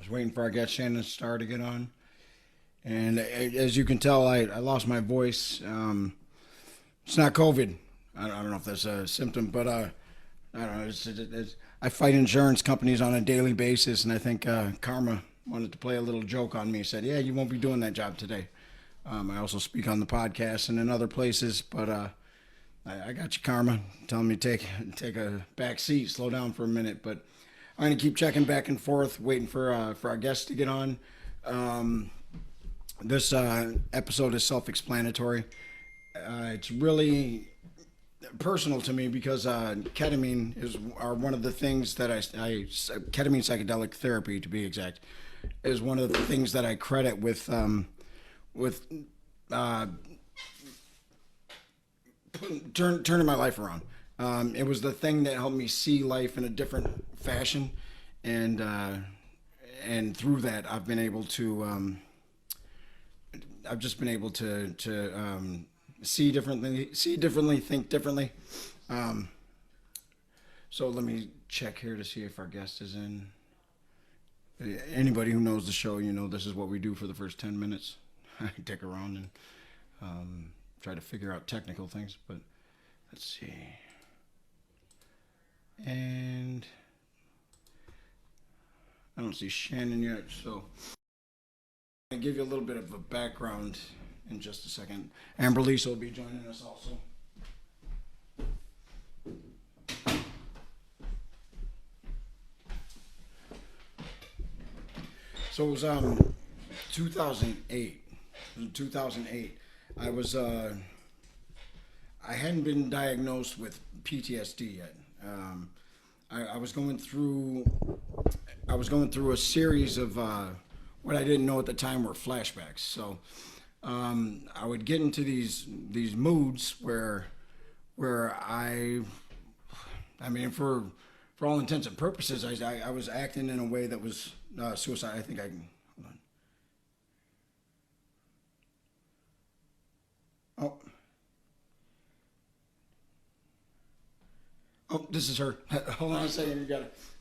was waiting for our guest Shannon Star to get on, and as you can tell, I lost my voice. It's not COVID. I don't know if that's a symptom, but I don't know. I fight insurance companies on a daily basis, and I think Karma wanted to play a little joke on me. Said, "Yeah, you won't be doing that job today." I also speak on the podcast and in other places, but I got you, Karma. Telling me to take a back seat, slow down for a minute, but I'm gonna keep checking back and forth, waiting for our guests to get on. This episode is self-explanatory. It's really personal to me because ketamine are one of the things that ketamine psychedelic therapy, to be exact, is one of the things that I credit with turning my life around. It was the thing that helped me see life in a different fashion, and through that, I've been able to. I've just been able to see differently, think differently. So let me check here to see if our guest is in. Anybody who knows the show, this is what we do for the first 10 minutes. I dick around and try to figure out technical things, but let's see. And I don't see Shannon yet, so I'll give you a little bit of a background in just a second. Amber Lisa will be joining us also. So it was 2008. In 2008, I hadn't been diagnosed with PTSD yet. I was going through a series of what I didn't know at the time were flashbacks. So I would get into these moods where I mean, for all intents and purposes, I was acting in a way that was suicide. I think I can. Hold on. Oh, this is her. Hold on a second.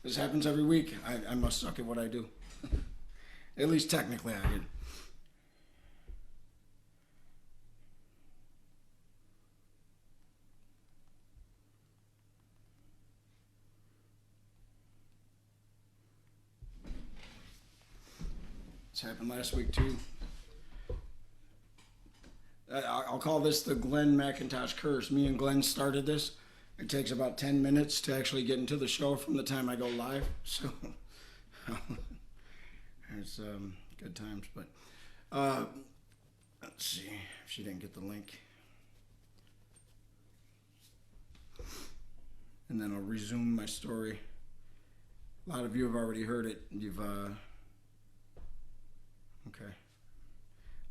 This happens every week. I must suck at what I do. At least technically I did. This happened last week too. I'll call this the Glenn McIntosh curse. Me and Glenn started this. It takes about 10 minutes to actually get into the show from the time I go live. So it's good times. But let's see if she didn't get the link. And then I'll resume my story. A lot of you have already heard it. You've okay.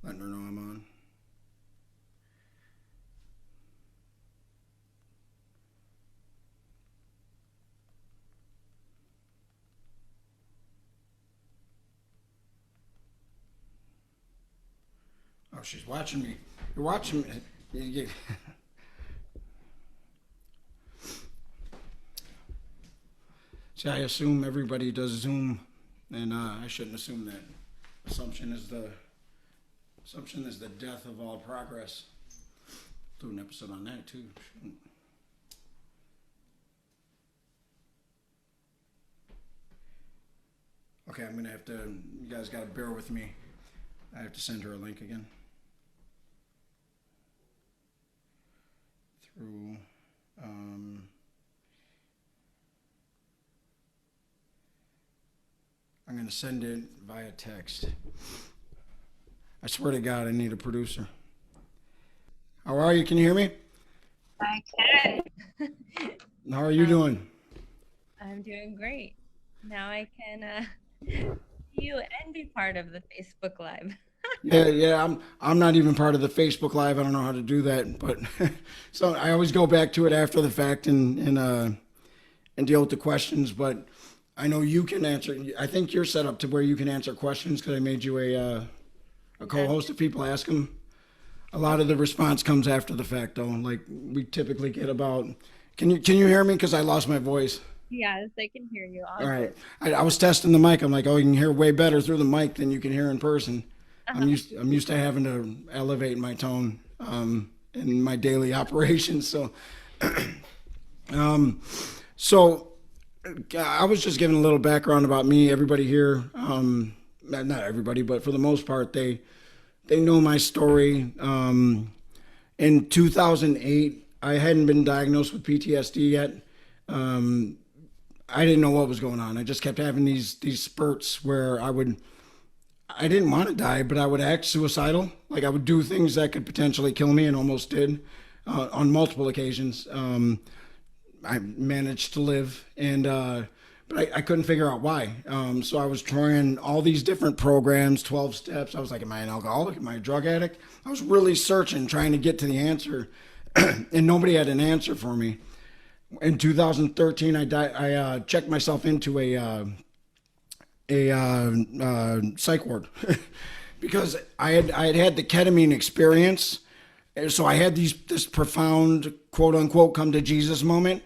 Letting her know I'm on. Oh, she's watching me. You're watching me. See, I assume everybody does Zoom, and I shouldn't assume that. Assumption is the death of all progress. Do an episode on that too. Okay, I'm gonna have to. You guys gotta bear with me. I have to send her a link again. Through. I'm going to send it via text. I swear to God, I need a producer. How are you? Can you hear me? I can. How are you doing? I'm doing great. Now I can see you and be part of the Facebook Live. Yeah. I'm not even part of the Facebook Live. I don't know how to do that, but so I always go back to it after the fact and deal with the questions. But I know you can answer. I think you're set up to where you can answer questions because I made you a co-host if people ask them. A lot of the response comes after the fact, though. Like we typically get about. Can you hear me? Because I lost my voice. Yes, I can hear you all All good. right. I was testing the mic. I'm like, oh, you can hear way better through the mic than you can hear in person. Uh-huh. I'm used to having to elevate my tone in my daily operations. Um, so I was just giving a little background about me. Everybody here, not everybody, but for the most part, they know my story. In 2008, I hadn't been diagnosed with PTSD yet. Um, I didn't know what was going on. I just kept having these spurts where I didn't want to die, but I would act suicidal. Like I would do things that could potentially kill me, and almost did on multiple occasions. I managed to live, and but I couldn't figure out why. So I was trying all these different programs, 12 steps. I was like, am I an alcoholic? Am I a drug addict? I was really searching, trying to get to the answer, and nobody had an answer for me. In 2013, I checked myself into a psych ward because I had had the ketamine experience, so I had this profound quote unquote come to Jesus moment,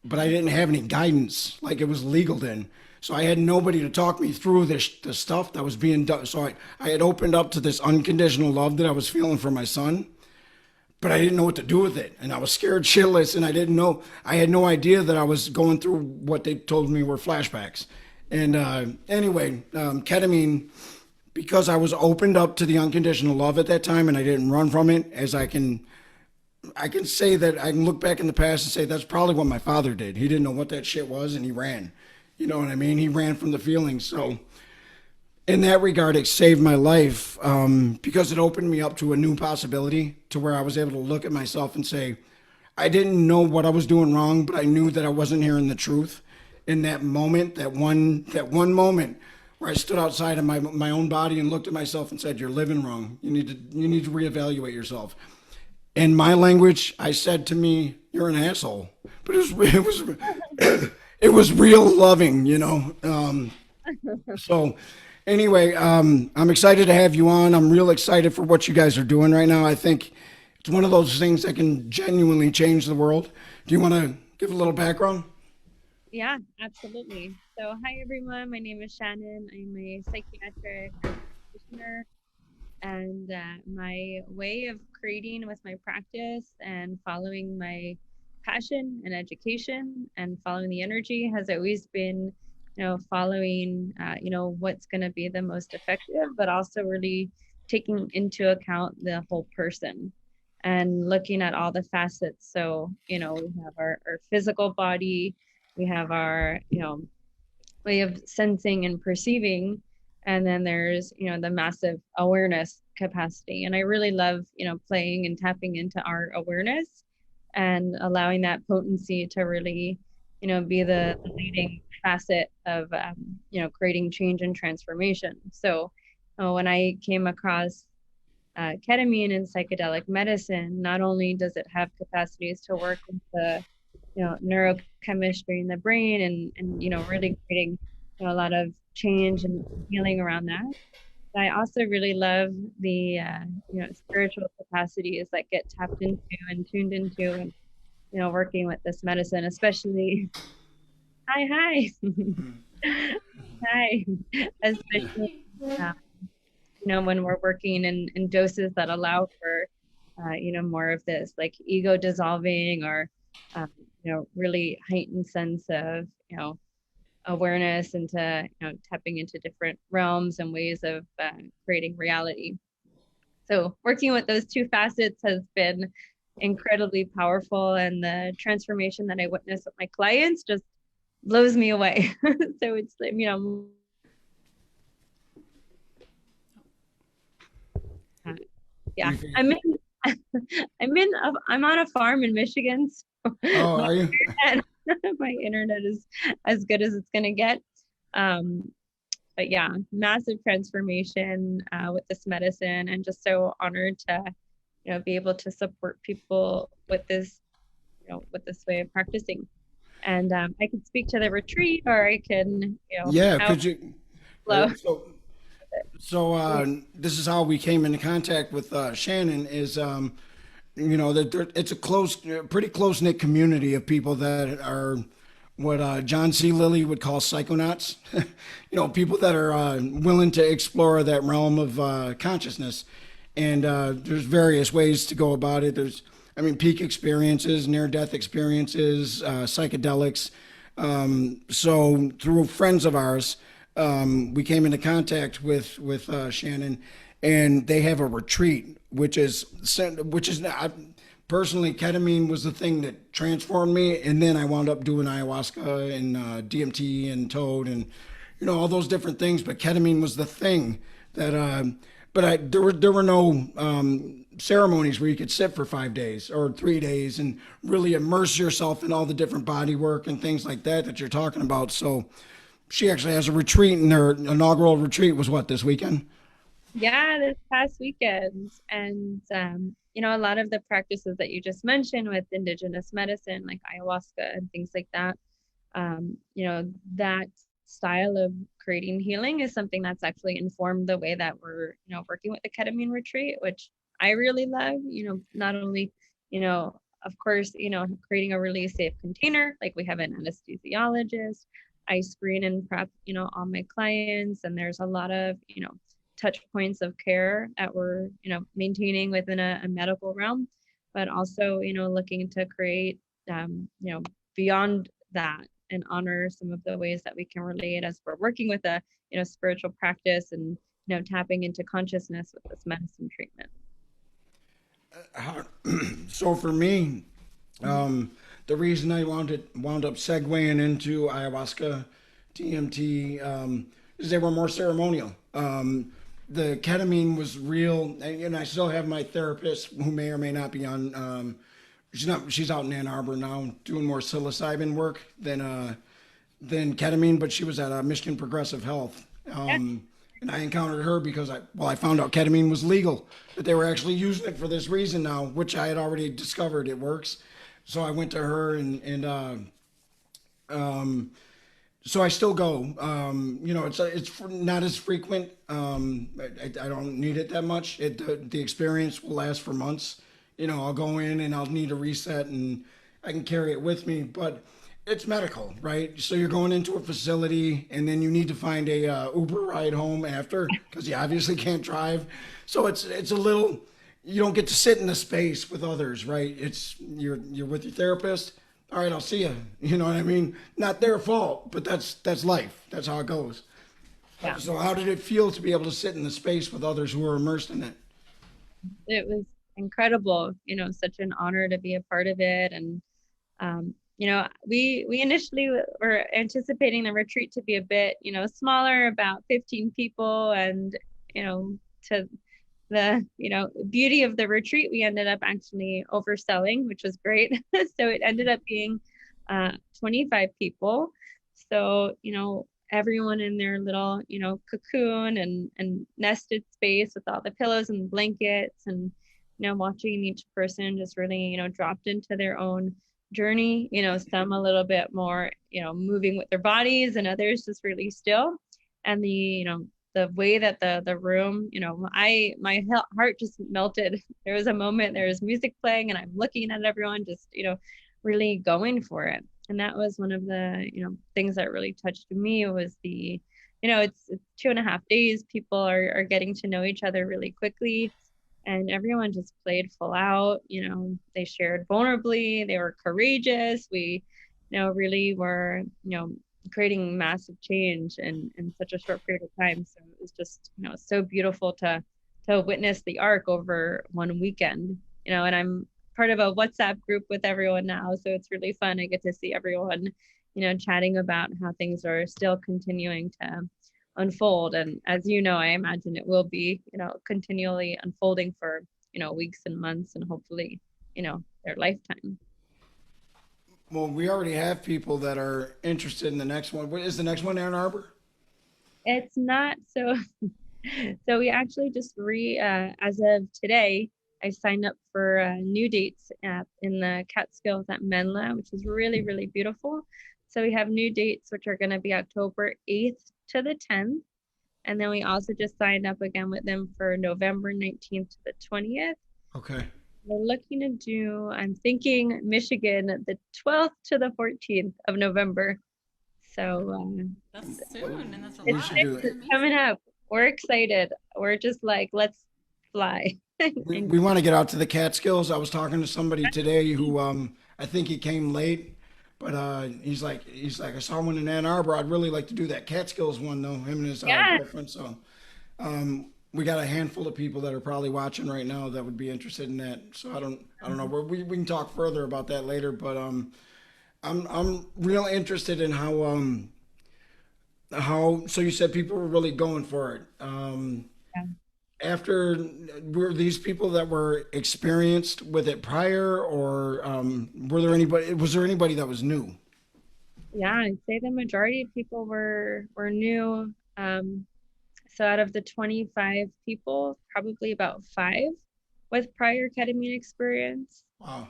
but I didn't have any guidance like it was legal then. So I had nobody to talk me through the stuff that was being done. So I had opened up to this unconditional love that I was feeling for my son, but I didn't know what to do with it. And I was scared shitless, and I had no idea that I was going through what they told me were flashbacks. And anyway, ketamine, because I was opened up to the unconditional love at that time and I didn't run from it, I can say that I can look back in the past and say that's probably what my father did. He didn't know what that shit was and he ran. You know what I mean? He ran from the feelings. So in that regard, it saved my life because it opened me up to a new possibility to where I was able to look at myself and say, I didn't know what I was doing wrong, but I knew that I wasn't hearing the truth. In that moment, that one moment where I stood outside of my own body and looked at myself and said, "You're living wrong. You need to reevaluate yourself." In my language, I said to me, "You're an asshole," but it was real loving, you know. So anyway, I'm excited to have you on. I'm real excited for what you guys are doing right now. I think it's one of those things that can genuinely change the world. Do you want to give a little background? Yeah, absolutely. So, hi everyone. My name is Shannon. I'm a psychiatric practitioner, and my way of creating with my practice and following my passion and education and following the energy has always been, following, what's going to be the most effective, but also really taking into account the whole person and looking at all the facets. So, we have our physical body, we have our, way of sensing and perceiving, and then there's the massive awareness capacity. And I really love playing and tapping into our awareness and allowing that potency to really be the leading facet of creating change and transformation. So when I came across ketamine and psychedelic medicine, not only does it have capacities to work with the neurochemistry in the brain and really creating a lot of change and healing around that. But I also really love the spiritual capacities that get tapped into and tuned into, and working with this medicine, especially hi hi, especially uh, when we're working in doses that allow for more of this like ego dissolving, or um, really heightened sense of awareness into tapping into different realms and ways of creating reality. So working with those two facets has been incredibly powerful, and the transformation that I witness with my clients just blows me away. So it's uh, yeah, I'm in I'm on a farm in Michigan, so Oh, my are you? internet, my internet is as good as it's gonna get. Um, but yeah, massive transformation with this medicine, and just so honored to be able to support people with this with this way of practicing. And I could speak to the retreat, or I can Yeah, how could you? flow. This is how we came into contact with Shannon. Is it's a pretty close knit community of people that are what John C. Lilly would call psychonauts. People that are willing to explore that realm of consciousness. And there's various ways to go about it. Peak experiences, near-death experiences, psychedelics. So through friends of ours, we came into contact with Shannon, and they have a retreat, which is not, personally, ketamine was the thing that transformed me, and then I wound up doing ayahuasca and DMT and toad and all those different things. But ketamine was the thing that. There were no ceremonies where you could sit for 5 days or 3 days and really immerse yourself in all the different body work and things like that you're talking about. So she actually has a retreat, and their inaugural retreat was what, this weekend? Yeah, this past weekend. And, a lot of the practices that you just mentioned with indigenous medicine, like ayahuasca and things like that, that style of creating healing is something that's actually informed the way that we're, working with the ketamine retreat, which I really love, not only, of course, creating a really safe container, like we have an anesthesiologist. I screen and prep, all my clients, and there's a lot of, touch points of care that we're, maintaining within a medical realm, but also, looking to create, beyond that, and honor some of the ways that we can relate as we're working with a, spiritual practice and, tapping into consciousness with this medicine treatment. So for me, the reason I wound up segueing into ayahuasca, DMT, is they were more ceremonial. The ketamine was real, and I still have my therapist who may or may not be on. She's out in Ann Arbor now doing more psilocybin work than ketamine, but she was at Michigan Progressive Health. And I encountered her because I found out ketamine was legal, that they were actually using it for this reason now, which I had already discovered it works. So I went to her, so I still go. It's not as frequent. I don't need it that much. The experience will last for months. I'll go in and I'll need a reset, and I can carry it with me. But it's medical, right? So you're going into a facility, and then you need to find a Uber ride home after, because you obviously can't drive. So it's a little. You don't get to sit in the space with others, right? You're with your therapist. All right, I'll see you. You know what I mean? Not their fault, but that's life. That's how it goes. Yeah. So how did it feel to be able to sit in the space with others who are immersed in it? It was incredible, such an honor to be a part of it. And, we initially were anticipating the retreat to be a bit, smaller, about 15 people. And, to the, beauty of the retreat, we ended up actually overselling, which was great. So it ended up being 25 people. So, everyone in their little, cocoon and nested space with all the pillows and blankets, and, watching each person just really, dropped into their own journey, some a little bit more, moving with their bodies, and others just really still. And the way that the room, my heart just melted. There was a moment, there was music playing, and I'm looking at everyone just, really going for it. And that was one of the, things that really touched me, was the, it's 2.5 days. People are getting to know each other really quickly, and everyone just played full out. They shared vulnerably, they were courageous. We, really were, creating massive change in such a short period of time. So it was just, so beautiful to witness the arc over one weekend, and I'm part of a WhatsApp group with everyone now. So it's really fun. I get to see everyone, chatting about how things are still continuing to unfold. And as I imagine it will be, continually unfolding for, weeks and months, and hopefully, their lifetime. Well, we already have people that are interested in the next one. What is the next one, Ann Arbor? It's not so. So we actually just as of today, I signed up for new dates in the Catskills at Menla, which is really, really beautiful. So we have new dates, which are going to be October 8th to the 10th. And then we also just signed up again with them for November 19th to the 20th. Okay. we're looking to do, I'm thinking Michigan, the 12th to the 14th of November. So That's soon, and that's a We it's, should lot. do That's it. it's coming amazing. up. We're excited. We're just like, let's fly. And We want to get out to the Catskills. I was talking to somebody today who I think he came late, but he's like I saw one in Ann Arbor. I'd really like to do that Catskills one though. Him and his yeah, girlfriend. So we got a handful of people that are probably watching right now that would be interested in that. So I don't know. We can talk further about that later, but I'm real interested in how. So you said people were really going for it. yeah, After were these people that were experienced with it prior, or was there anybody that was new? yeah. I'd say the majority of people were new. So out of the 25 people, probably about five with prior ketamine experience. Wow.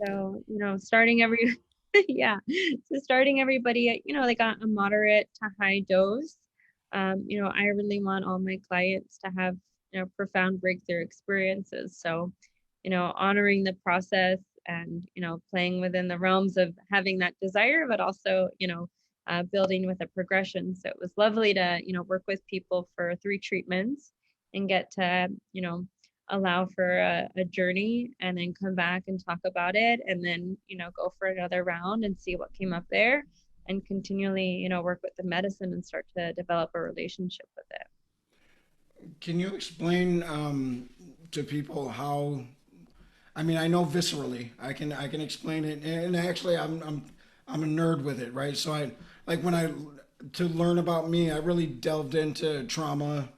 So, starting every, yeah. So starting everybody at, like a moderate to high dose. I really want all my clients to have, profound breakthrough experiences. So, honoring the process and, playing within the realms of having that desire, but also, building with a progression. So it was lovely to, work with people for 3 treatments and get to, allow for a journey and then come back and talk about it and then, go for another round and see what came up there and continually, work with the medicine and start to develop a relationship with it. Can you explain to people how? I mean, I know viscerally. I can explain it, and actually, I'm a nerd with it, right? So I like when I to learn about me, I really delved into trauma,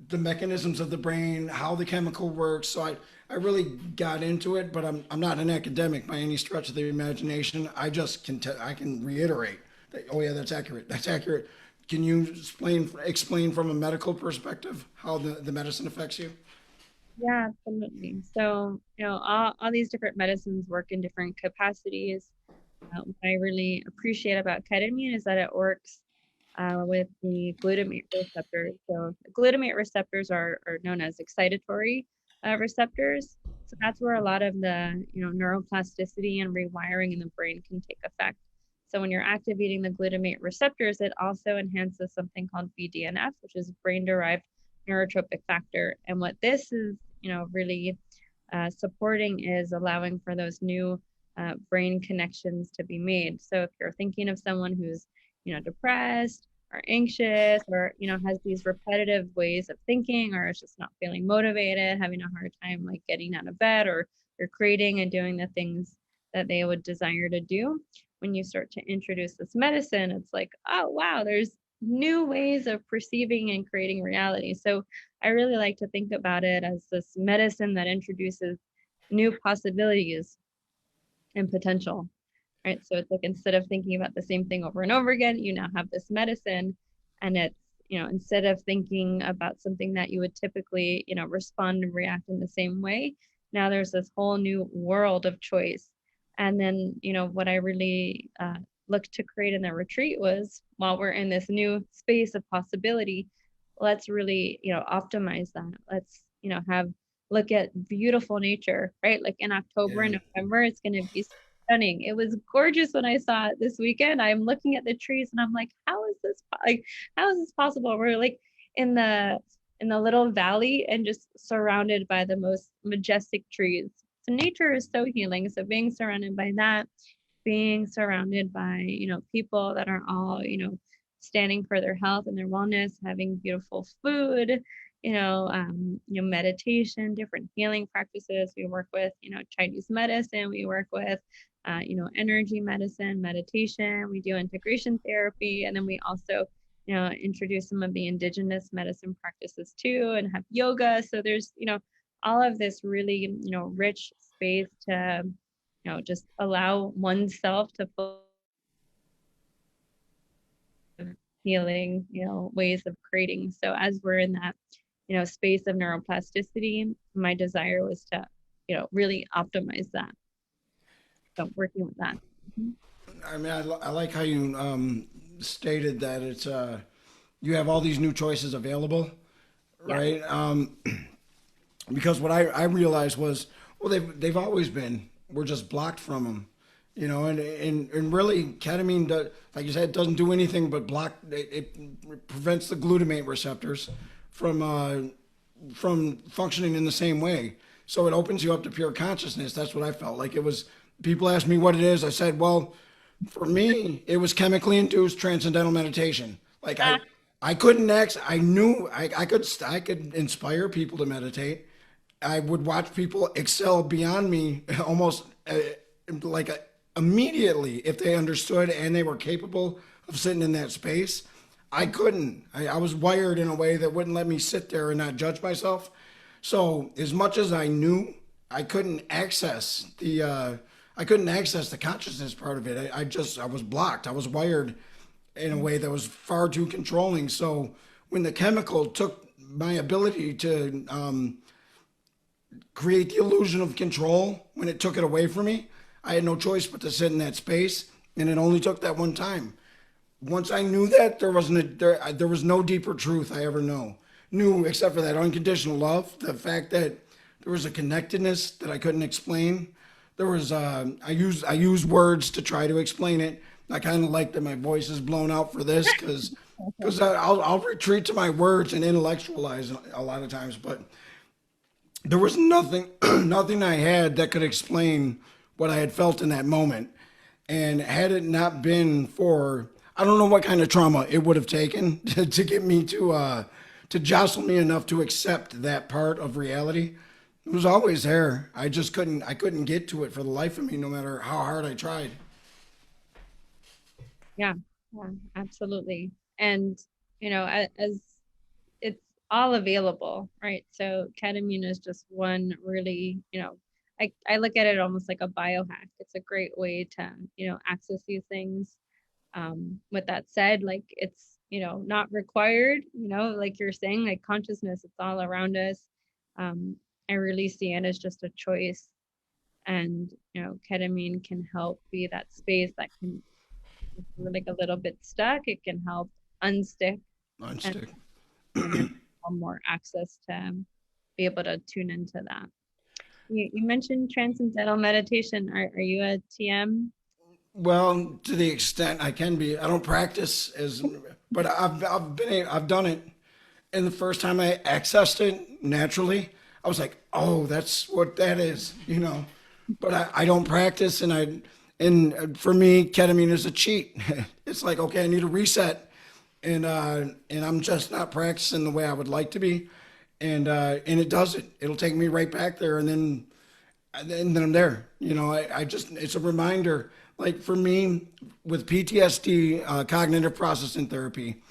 the mechanisms of the brain, how the chemical works. So I really got into it, but I'm not an academic by any stretch of the imagination. I just I can reiterate that. Oh yeah, that's accurate. That's accurate. Can you explain from a medical perspective how the medicine affects you? Yeah, absolutely. So, all these different medicines work in different capacities. What I really appreciate about ketamine is that it works with the glutamate receptors. So the glutamate receptors are known as excitatory receptors. So that's where a lot of the neuroplasticity and rewiring in the brain can take effect. So when you're activating the glutamate receptors, it also enhances something called BDNF, which is brain-derived neurotropic factor. And what this is, really supporting is allowing for those new brain connections to be made. So if you're thinking of someone who's, depressed or anxious or, has these repetitive ways of thinking or is just not feeling motivated, having a hard time like getting out of bed or creating and doing the things that they would desire to do, when you start to introduce this medicine, it's like, oh, wow, there's new ways of perceiving and creating reality. So I really like to think about it as this medicine that introduces new possibilities and potential, right? So it's like instead of thinking about the same thing over and over again, you now have this medicine and it's, instead of thinking about something that you would typically, respond and react in the same way, now there's this whole new world of choice. And then, what I really looked to create in the retreat was while we're in this new space of possibility, let's really, optimize that. Let's, have look at beautiful nature, right? Like in October Yeah. and November, it's going to be stunning. It was gorgeous when I saw it this weekend. I'm looking at the trees and I'm like, how is this possible? We're like in the little valley and just surrounded by the most majestic trees. So nature is so healing. So being surrounded by that, being surrounded by, people that are all, standing for their health and their wellness, having beautiful food, meditation, different healing practices. We work with, Chinese medicine. We work with, energy medicine, meditation. We do integration therapy, and then we also, introduce some of the indigenous medicine practices too, and have yoga. So there's, all of this really, rich space to, just allow oneself to healing, ways of creating. So as we're in that, space of neuroplasticity, my desire was to, really optimize that. So working with that. Mhm. I mean, I like how you stated that it's you have all these new choices available, Yeah. right? because what I realized was, well, they've always been. We're just blocked from them, you know. And really, ketamine, like you said, doesn't do anything but block. It prevents the glutamate receptors from functioning in the same way. So it opens you up to pure consciousness. That's what I felt like. It was. People asked me what it is. I said, well, for me, it was chemically induced transcendental meditation. Like I couldn't I knew I could inspire people to meditate. I would watch people excel beyond me almost like immediately if they understood and they were capable of sitting in that space. I couldn't. I was wired in a way that wouldn't let me sit there and not judge myself. So as much as I knew, I couldn't access the consciousness part of it. I was blocked. I was wired in a way that was far too controlling. So when the chemical took my ability to create the illusion of control, when it took it away from me, I had no choice but to sit in that space. And it only took that one time. Once I knew that, there was no deeper truth I ever knew except for that unconditional love, the fact that there was a connectedness that I couldn't explain. There was I use words to try to explain it. I kind of like that my voice is blown out for this because I'll retreat to my words and intellectualize a lot of times, but there was nothing nothing I had that could explain what I had felt in that moment. And had it not been for, I don't know what kind of trauma it would have taken to get me to jostle me enough to accept that part of reality. It was always there. I couldn't get to it for the life of me, no matter how hard I tried. Yeah, yeah, absolutely. And, as it's all available, right? So ketamine is just one really, I look at it almost like a biohack. It's a great way to, access these things. With that said, like it's, not required, like you're saying, like consciousness, it's all around us. I really see it as just a choice. And, ketamine can help be that space that can, if we're like a little bit stuck, it can help unstick and Unstick. have more access to be able to tune into that. You mentioned transcendental meditation. Are you a TM? Well, to the extent I can be, I don't practice but I've done it. And the first time I accessed it naturally, I was like, oh, that's what that is, you know. But I don't practice, and for me, ketamine is a cheat. It's like, okay, I need a reset, and I'm just not practicing the way I would like to be, and it does it. It'll take me right back there, and then I'm there. You know, I just, it's a reminder. Like for me, with PTSD, cognitive processing therapy,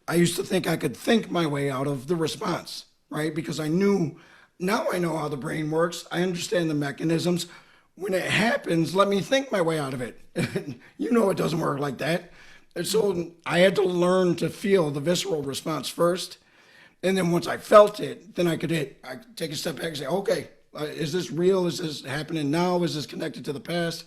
I used to think I could think my way out of the response, right? Because now I know how the brain works. I understand the mechanisms. When it happens, let me think my way out of it. You know, it doesn't work like that. And so I had to learn to feel the visceral response first. And then once I felt it, then I take a step back and say, okay, is this real? Is this happening now? Is this connected to the past?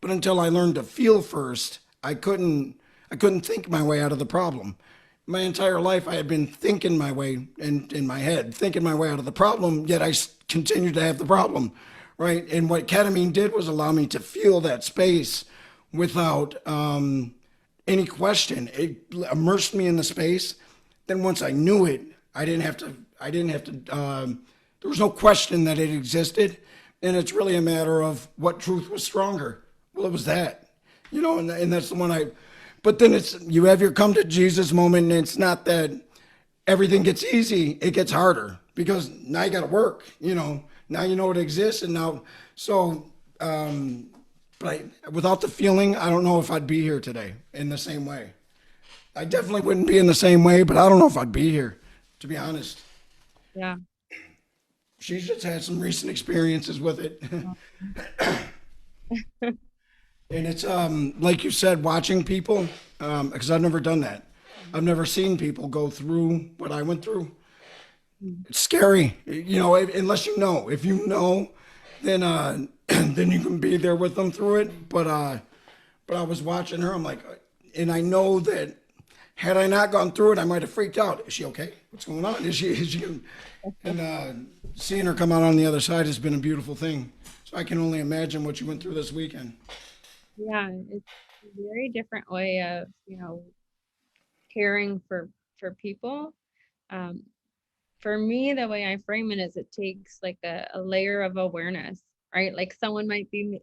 But until I learned to feel first, I couldn't think my way out of the problem. My entire life, I had been thinking my way in my head, thinking my way out of the problem, yet I continued to have the problem, right? And what ketamine did was allow me to feel that space without any question. It immersed me in the space. Then once I knew it, there was no question that it existed. And it's really a matter of what truth was stronger. Well, it was that, you know, and that's the one but then you have your come to Jesus moment, and it's not that everything gets easy, it gets harder because now you got to work, you know, now you know it exists. And now, but without the feeling, I don't know if I'd be here today in the same way. I definitely wouldn't be in the same way, but I don't know if I'd be here, to be honest. Yeah. She's just had some recent experiences with it. And it's like you said, watching people, because I've never done that. I've never seen people go through what I went through. It's scary, you know. Unless you know, if you know, then then you can be there with them through it. But I was watching her. I'm like, and I know that had I not gone through it, I might have freaked out. Is she okay? What's going on? Is she? And seeing her come out on the other side has been a beautiful thing. So I can only imagine what you went through this weekend. Yeah, it's a very different way of, caring for people. Um, for me, the way I frame it is it takes like a layer of awareness, right? Like someone might be,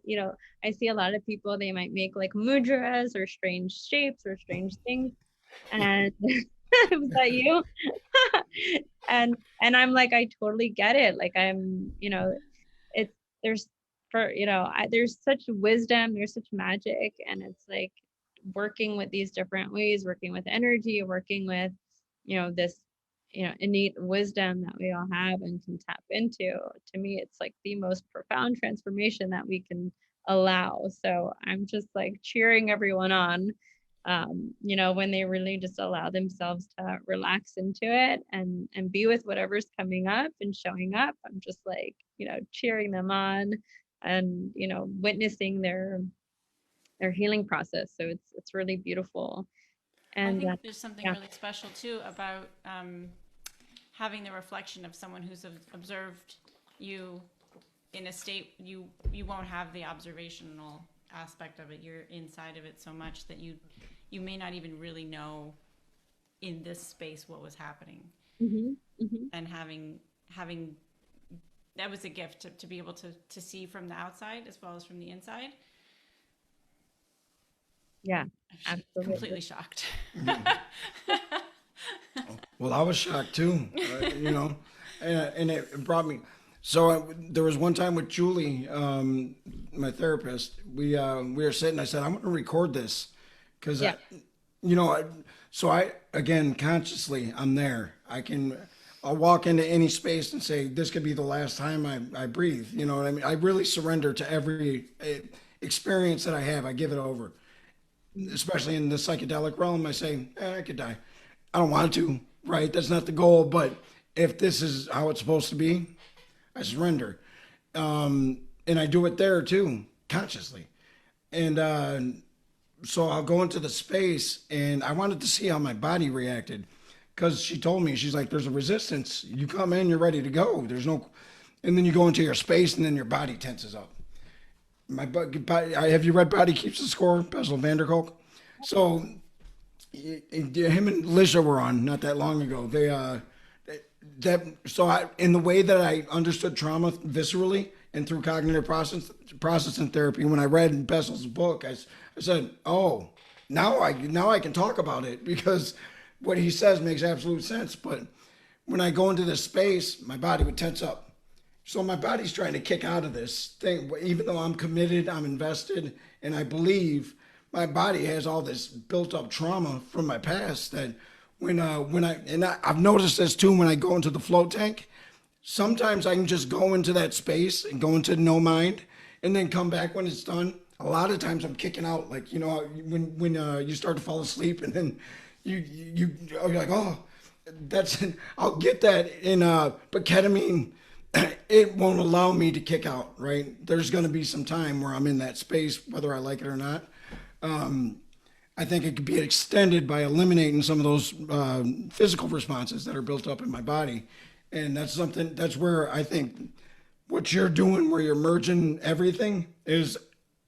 I see a lot of people, they might make like mudras or strange shapes or strange things. And was that you? and I'm like, I totally get it. Like it's there's there's such wisdom, there's such magic, and it's like working with these different ways, working with energy, working with this innate wisdom that we all have and can tap into. To me, it's like the most profound transformation that we can allow. So I'm just like cheering everyone on, when they really just allow themselves to relax into it and be with whatever's coming up and showing up. I'm just like, cheering them on and, witnessing their healing process. So it's really beautiful. I And think there's something yeah. really special too about having the reflection of someone who's observed you in a state you won't have the observational aspect of it. You're inside of it so much that you may not even really know in this space what was happening. And having that was a gift to be able to see from the outside as well as from the inside. Yeah, absolutely. Completely shocked. Well, I was shocked too, and it brought me. So there was one time with Julie, my therapist. We were sitting. I said, "I'm going to record this," because so I again consciously I'm there. I'll walk into any space and say, "This could be the last time I breathe." You know what I mean? I really surrender to every experience that I have. I give it over, especially in the psychedelic realm. I say, I could die. I don't want to, right? That's not the goal. But if this is how it's supposed to be, I surrender. And I do it there too, consciously. And so I'll go into the space and I wanted to see how my body reacted. Because she told me, she's like, there's a resistance. You come in, you're ready to go. And then you go into your space and then your body tenses up. Have you read Body Keeps the Score, Bessel van der Kolk? So him and Lisha were on not that long ago. In the way that I understood trauma viscerally and through cognitive processing therapy, when I read Bessel's book, I said, "Oh, now I can talk about it because what he says makes absolute sense." But when I go into this space, my body would tense up. So my body's trying to kick out of this thing, even though I'm committed, I'm invested, and I believe. My body has all this built-up trauma from my past that I've noticed this too when I go into the float tank. Sometimes I can just go into that space and go into no mind, and then come back when it's done. A lot of times I'm kicking out, like when you start to fall asleep, and then you're like, oh, I'll get that in but ketamine. It won't allow me to kick out. Right? There's going to be some time where I'm in that space, whether I like it or not. I think it could be extended by eliminating some of those physical responses that are built up in my body. And that's where I think what you're doing, where you're merging everything, is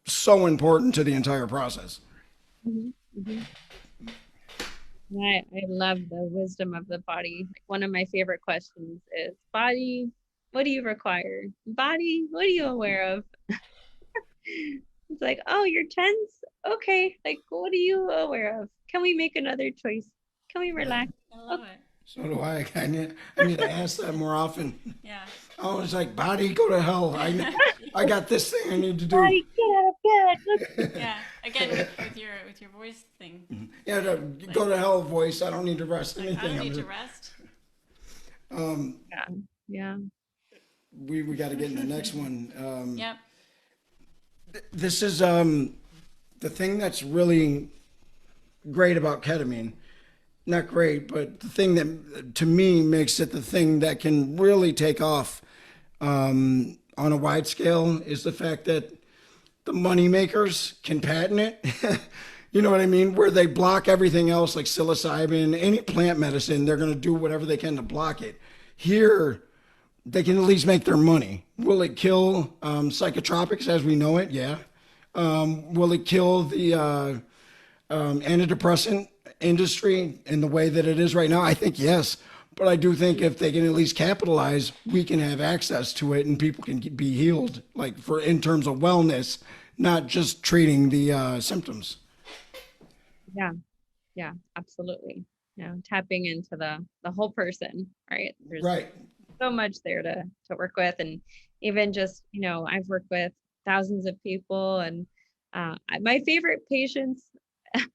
so important to the entire process. I love the wisdom of the body. Like one of my favorite questions is, body, what do you require? Body, what are you aware of? It's like, oh, you're tense? Okay, like, what are you aware of? Can we make another choice? Can we relax? I love it. So do I. I need to ask that more often. Yeah. I was like, body, go to hell. I got this thing I need to do. Body, get out of bed. Yeah. Again, with your voice thing. Yeah, go to hell voice. I don't need to rest Like, anything. I don't need to rest. Yeah. We got to get in the next one. Yep. This is the thing that's really great about ketamine. Not great, but the thing that to me makes it the thing that can really take off on a wide scale is the fact that the money makers can patent it. You know what I mean? Where they block everything else, like psilocybin, any plant medicine, they're going to do whatever they can to block it. Here, they can at least make their money. Will it kill psychotropics as we know it? Yeah. Will it kill the antidepressant industry in the way that it is right now? I think yes. But I do think if they can at least capitalize, we can have access to it and people can be healed, like for in terms of wellness, not just treating the symptoms. Yeah, yeah, absolutely. Tapping into the whole person, right? There's Right. so much there to work with, and even just I've worked with thousands of people, and my favorite patients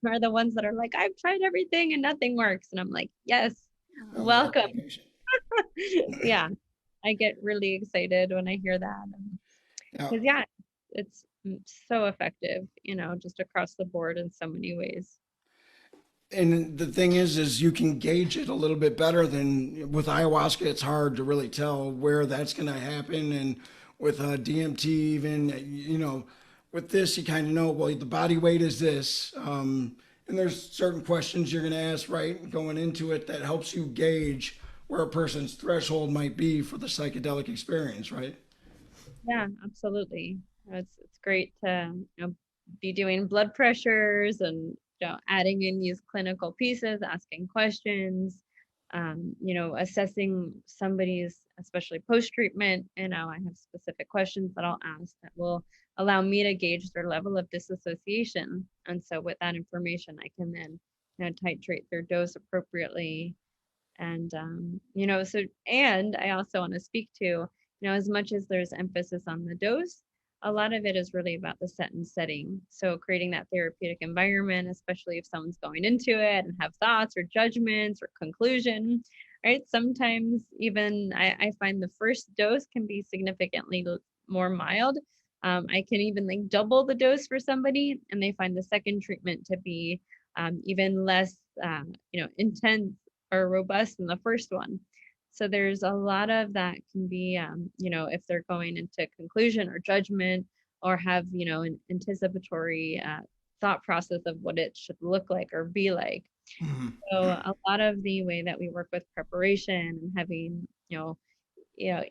are the ones that are like, I've tried everything and nothing works, and I'm like, yes, welcome. Yeah, I get really excited when I hear that, Now, because yeah, it's so effective, just across the board in so many ways. and the thing is you can gauge it a little bit better than with ayahuasca. It's hard to really tell where that's going to happen, and with DMT, even with this, you kind of know. Well, the body weight is this, and there's certain questions you're going to ask right going into it that helps you gauge where a person's threshold might be for the psychedelic experience, right? Yeah, absolutely. It's great to be doing blood pressures and adding in these clinical pieces, asking questions, assessing somebody's, especially post treatment. I have specific questions that I'll ask that will allow me to gauge their level of disassociation. And so with that information, I can then titrate their dose appropriately. And and I also want to speak to, as much as there's emphasis on the dose, a lot of it is really about the set and setting. So creating that therapeutic environment, especially if someone's going into it and have thoughts or judgments or conclusion, right? Sometimes even I find the first dose can be significantly more mild. I can even like double the dose for somebody, and they find the second treatment to be even less, intense or robust than the first one. So there's a lot of that can be, if they're going into conclusion or judgment, or have, an anticipatory thought process of what it should look like or be like. Mhm. So a lot of the way that we work with preparation and having,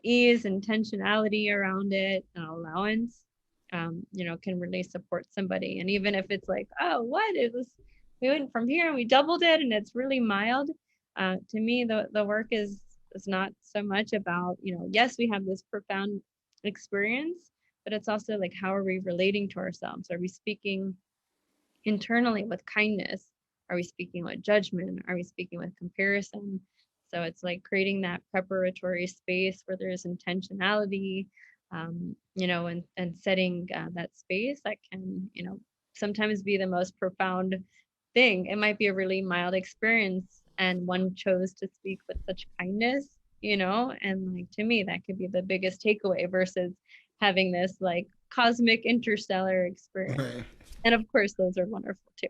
ease, intentionality around it, and allowance, can really support somebody. And even if it's like, oh, what it was, we went from here and we doubled it, and it's really mild. To me, the work is not so much about, yes, we have this profound experience, but it's also like, how are we relating to ourselves? Are we speaking internally with kindness? Are we speaking with judgment? Are we speaking with comparison? So it's like creating that preparatory space where there's intentionality, and setting that space that can, sometimes be the most profound thing. It might be a really mild experience, and one chose to speak with such kindness, and like, to me, that could be the biggest takeaway versus having this like cosmic interstellar experience. Right. And of course, those are wonderful too.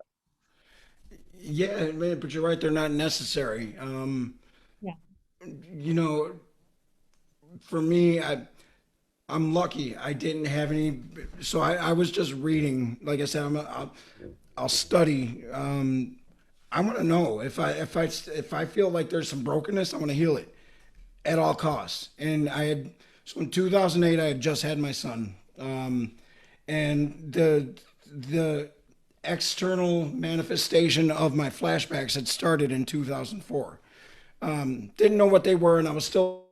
Yeah, man, but you're right, they're not necessary. Yeah. You know, for me, I'm lucky. I didn't have any, so I was just reading. Like I said, I'll study. I want to know if I feel like there's some brokenness, I want to heal it at all costs. And so in 2008, I had just had my son, and the external manifestation of my flashbacks had started in 2004. Didn't know what they were, and I was still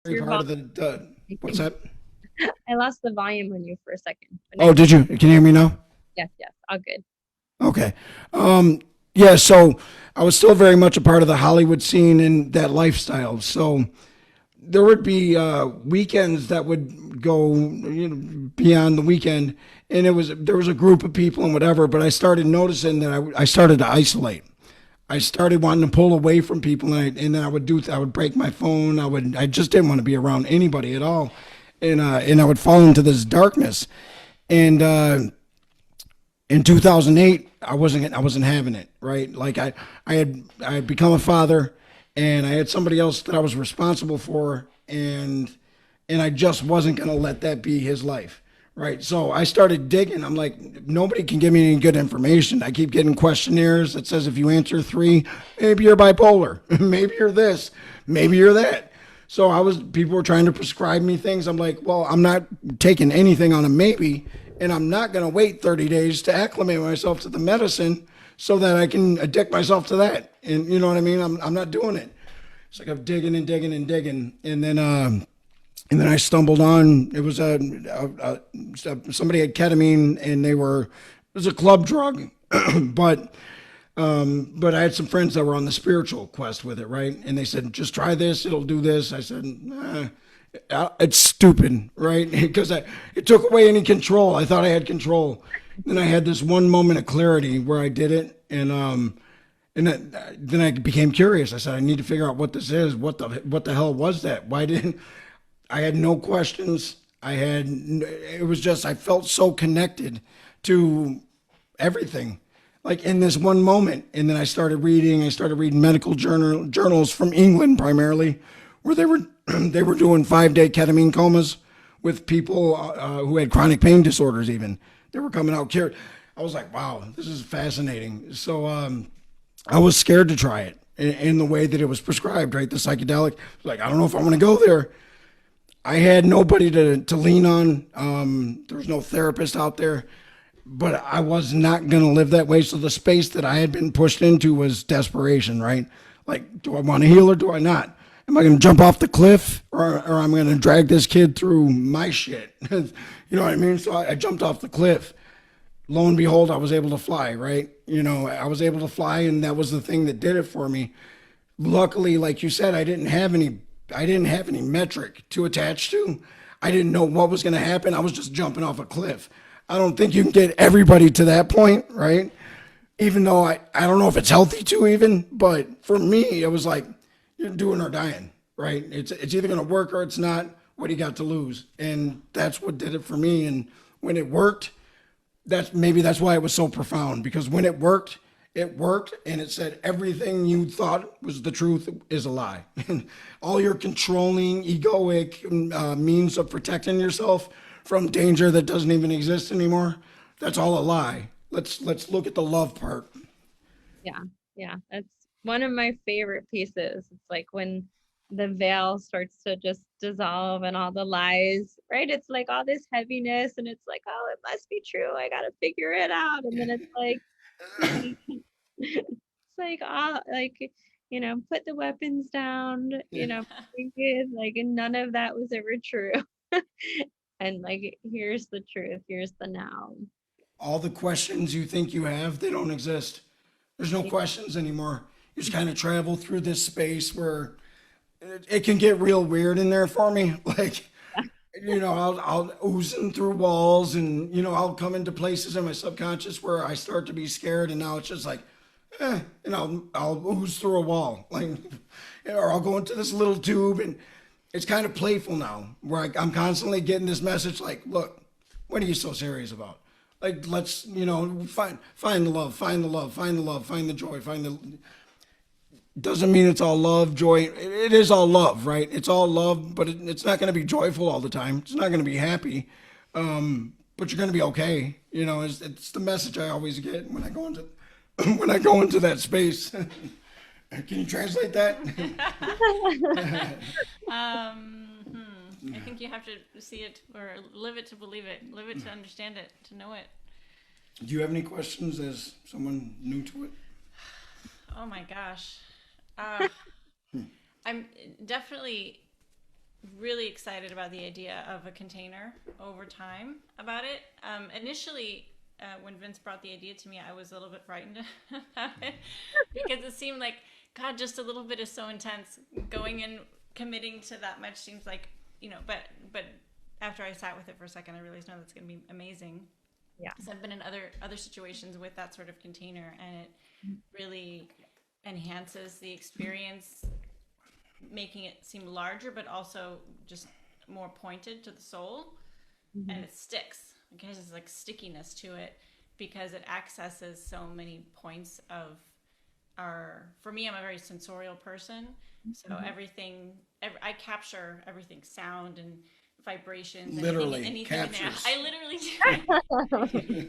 very Your part volume. of what's that? I lost the volume on you for a second. But Oh, did you? Can you hear me now? yes, all good. Okay. Yeah, so I was still very much a part of the Hollywood scene and that lifestyle. So there would be weekends that would go, beyond the weekend, and there was a group of people and whatever. But I started noticing that I started to isolate. I started wanting to pull away from people, and then I would break my phone. I just didn't want to be around anybody at all, and I would fall into this darkness. And in 2008, I wasn't having it, right. Like I had become a father, and I had somebody else that I was responsible for, and I just wasn't going to let that be his life. Right. So I started digging. I'm like, nobody can give me any good information. I keep getting questionnaires that says if you answer 3, maybe you're bipolar, maybe you're this, maybe you're that. So people were trying to prescribe me things. I'm like, well, I'm not taking anything on a maybe, and I'm not going to wait 30 days to acclimate myself to the medicine so that I can addict myself to that. And you know what I mean? I'm not doing it. It's like I'm digging and digging and digging. And then I stumbled on, it was somebody had ketamine, and it was a club drug, but I had some friends that were on the spiritual quest with it, right? And they said, just try this, it'll do this. I said, it's stupid, right? Because it took away any control. I thought I had control. Then I had this one moment of clarity where I did it, then I became curious. I said, I need to figure out what this is. What the hell was that? Why didn't I had no questions. It was just, I felt so connected to everything, like in this one moment. And then I started reading medical journals from England primarily, where they were, they were doing 5-day ketamine comas with people who had chronic pain disorders even. They were coming out cured. I was like, wow, this is fascinating. So I was scared to try it in the way that it was prescribed, right? The psychedelic, like, I don't know if I want to go there. I had nobody to lean on. There was no therapist out there, but I was not going to live that way. So the space that I had been pushed into was desperation, right? Like, do I want to heal or do I not? Am I going to jump off the cliff, or I'm going to drag this kid through my shit? You know what I mean? So I jumped off the cliff. Lo and behold, I was able to fly, right? You know, I was able to fly, and that was the thing that did it for me. Luckily, like you said, I didn't have any metric to attach to. I didn't know what was going to happen. I was just jumping off a cliff. I don't think you can get everybody to that point, right? Even though I don't know if it's healthy to even, but for me, it was like, you're doing or dying, right? It's either going to work or it's not. What do you got to lose? And that's what did it for me. And when it worked, that's why it was so profound, because when it worked, and it said everything you thought was the truth is a lie. All your controlling, egoic means of protecting yourself from danger that doesn't even exist anymore, that's all a lie. Let's look at the love part. Yeah, yeah, that's one of my favorite pieces. It's like when the veil starts to just dissolve and all the lies, right? It's like all this heaviness, and it's like, oh, it must be true. I gotta figure it out. And then it's like, it's like, like, put the weapons down, like, and none of that was ever true. And like, here's the truth, here's the now. All the questions you think you have, they don't exist. There's no questions anymore. You just kind of travel through this space where it can get real weird in there for me. Like, I'll oozing through walls, and I'll come into places in my subconscious where I start to be scared, and now it's just like, and I'll ooze through a wall, like, or I'll go into this little tube, and it's kind of playful now, where I'm constantly getting this message, like, look, what are you so serious about? Like, let's find the love, find the love, find the love, find the joy, find the. Doesn't mean it's all love, joy. It is all love, right? It's all love, but it's not going to be joyful all the time. It's not going to be happy, but you're going to be okay. It's the message I always get when I go into that space. Can you translate that? I think you have to see it or live it to believe it, live it to understand it, to know it. Do you have any questions as someone new to it? Oh my gosh. I'm definitely really excited about the idea of a container over time about it. Initially, when Vince brought the idea to me, I was a little bit frightened about it because it seemed like, God, just a little bit is so intense. Going in, committing to that much seems like, but after I sat with it for a second, I realized, no, that's going to be amazing. Yeah. So I've been in other situations with that sort of container, and it really enhances the experience, making it seem larger, but also just more pointed to the soul. Mm-hmm. And it sticks. It has like stickiness to it because it accesses so many points of for me, I'm a very sensorial person. Mm-hmm. So everything I capture everything, sound and vibrations, Literally anything in there. captures. I literally do.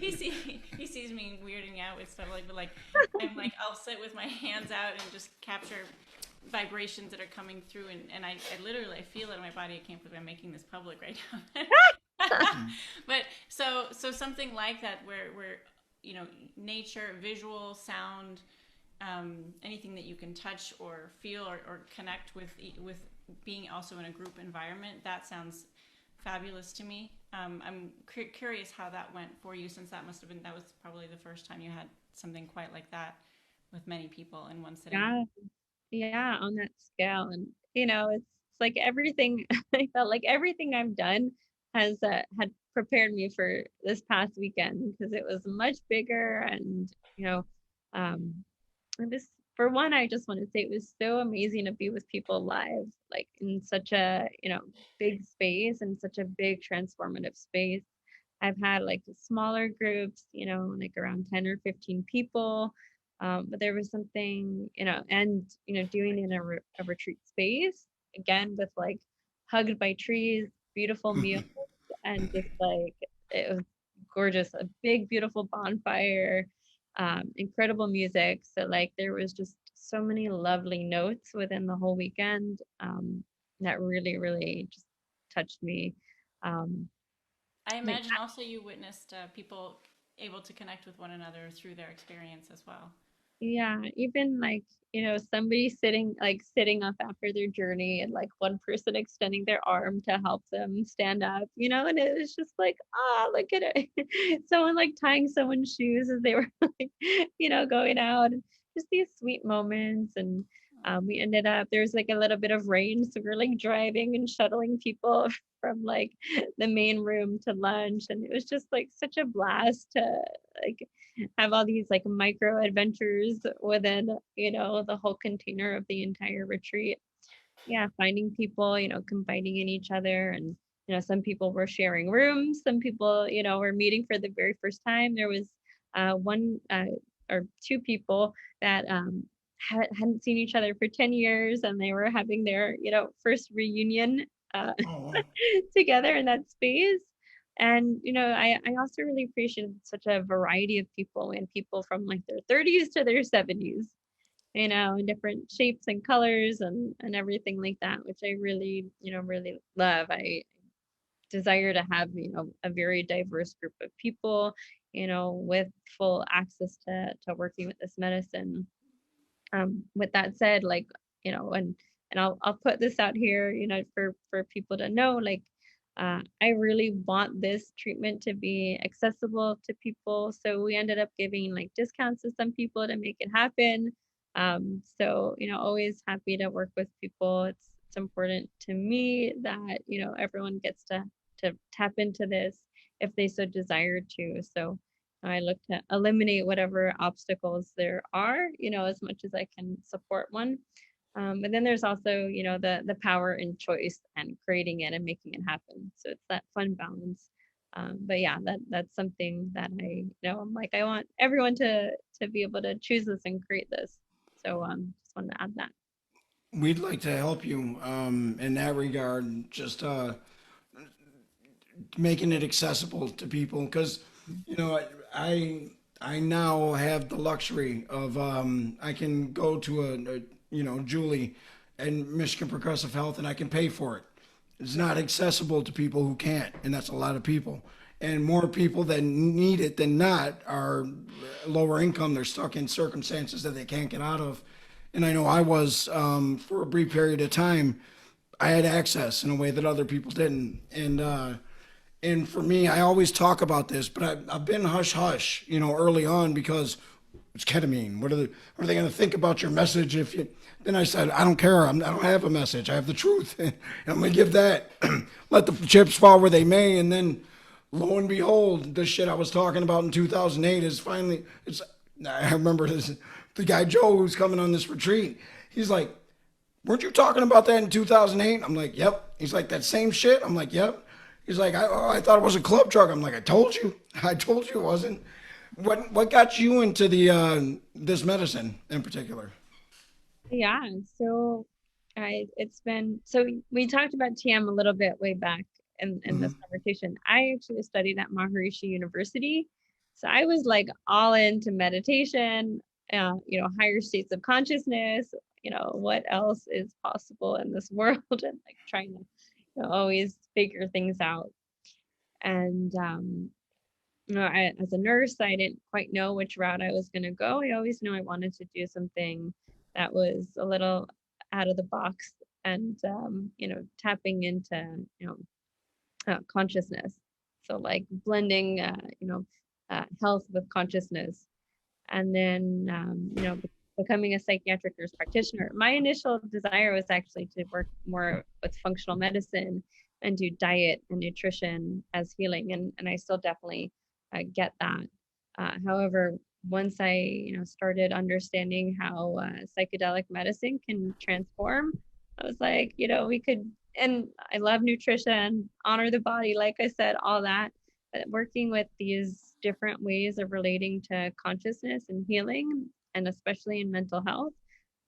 He sees me weirding out with stuff like, but like I'm like I'll sit with my hands out and just capture vibrations that are coming through, and I literally I feel it in my body. I can't believe I'm making this public right now. But so something like that where you know, nature, visual, sound, anything that you can touch or feel or connect with being also in a group environment, that sounds fabulous to me. I'm curious how that went for you, since that was probably the first time you had something quite like that with many people in one sitting. Yeah, yeah, on that scale. And it's like everything. I felt like everything I've done has had prepared me for this past weekend, because it was much bigger. And um and this, for one, I just want to say it was so amazing to be with people live, like in such a big space and such a big transformative space. I've had like smaller groups, like around 10 or 15 people. But there was something, and, doing in a retreat space, again, with like hugged by trees, beautiful meals, and just like, it was gorgeous. A big, beautiful bonfire, incredible music. So, like, there was just so many lovely notes within the whole weekend, that really, really just touched me. Um, I like imagine also you witnessed people able to connect with one another through their experience as well. Yeah, even like, somebody sitting up after their journey, and like one person extending their arm to help them stand up, and it was just like, look at it. Someone like tying someone's shoes as they were like, going out. And just these sweet moments. And we ended up, there's like a little bit of rain, so we're like driving and shuttling people from like the main room to lunch. And it was just like such a blast to like have all these like micro adventures within, the whole container of the entire retreat. Yeah, finding people, confiding in each other. And, some people were sharing rooms, some people, were meeting for the very first time. There was one or two people that hadn't seen each other for 10 years, and they were having their, first reunion uh, Oh, together in that space. And I also really appreciated such a variety of people, and people from like their 30s to their 70s, in different shapes and colors, and everything like that, which I really, really love. I desire to have, a very diverse group of people, with full access to working with this medicine. With that said, like, and I'll put this out here, for people to know, like, I really want this treatment to be accessible to people. So we ended up giving like discounts to some people to make it happen. So, always happy to work with people. It's important to me that, everyone gets to tap into this if they so desire to. So I look to eliminate whatever obstacles there are, as much as I can support one. But then there's also, the power and choice and creating it and making it happen. So it's that fun balance. But yeah, that's something that I'm like, I want everyone to be able to choose this and create this. So just wanted to add that. we'd like to help you in that regard. Just making it accessible to people, because I now have the luxury of I can go to Julie and Michigan Progressive Health, and I can pay for it. It's not accessible to people who can't, and that's a lot of people. And more people that need it than not are lower income. They're stuck in circumstances that they can't get out of. And I know I was, for a brief period of time. I had access in a way that other people didn't. And for me, I always talk about this, but I've been hush hush, early on, because it's ketamine. What are they going to think about your message if you? Then I said, I don't care. I don't have a message. I have the truth, and I'm going to give that. Let the chips fall where they may. And then, lo and behold, the shit I was talking about in 2008 is finally. It's. I remember the guy Joe who's coming on this retreat. He's like, weren't you talking about that in 2008? I'm like, yep. He's like, that same shit? I'm like, yep. He's like, I thought it was a club drug. I'm like, I told you. I told you it wasn't. What got you into the this medicine in particular? Yeah. So It's been, so we talked about TM a little bit way back in this conversation. I actually studied at Maharishi University. So I was like all into meditation, higher states of consciousness, what else is possible in this world and like trying to always figure things out. And as a nurse, I didn't quite know which route I was going to go. I always knew I wanted to do something that was a little out of the box and, tapping into, consciousness. So like blending, health with consciousness. And then, becoming a psychiatric nurse practitioner. My initial desire was actually to work more with functional medicine and do diet and nutrition as healing. And I still definitely get that. However, once I started understanding how psychedelic medicine can transform, I was like, we could, and I love nutrition, honor the body, like I said, all that. But working with these different ways of relating to consciousness and healing, and especially in mental health,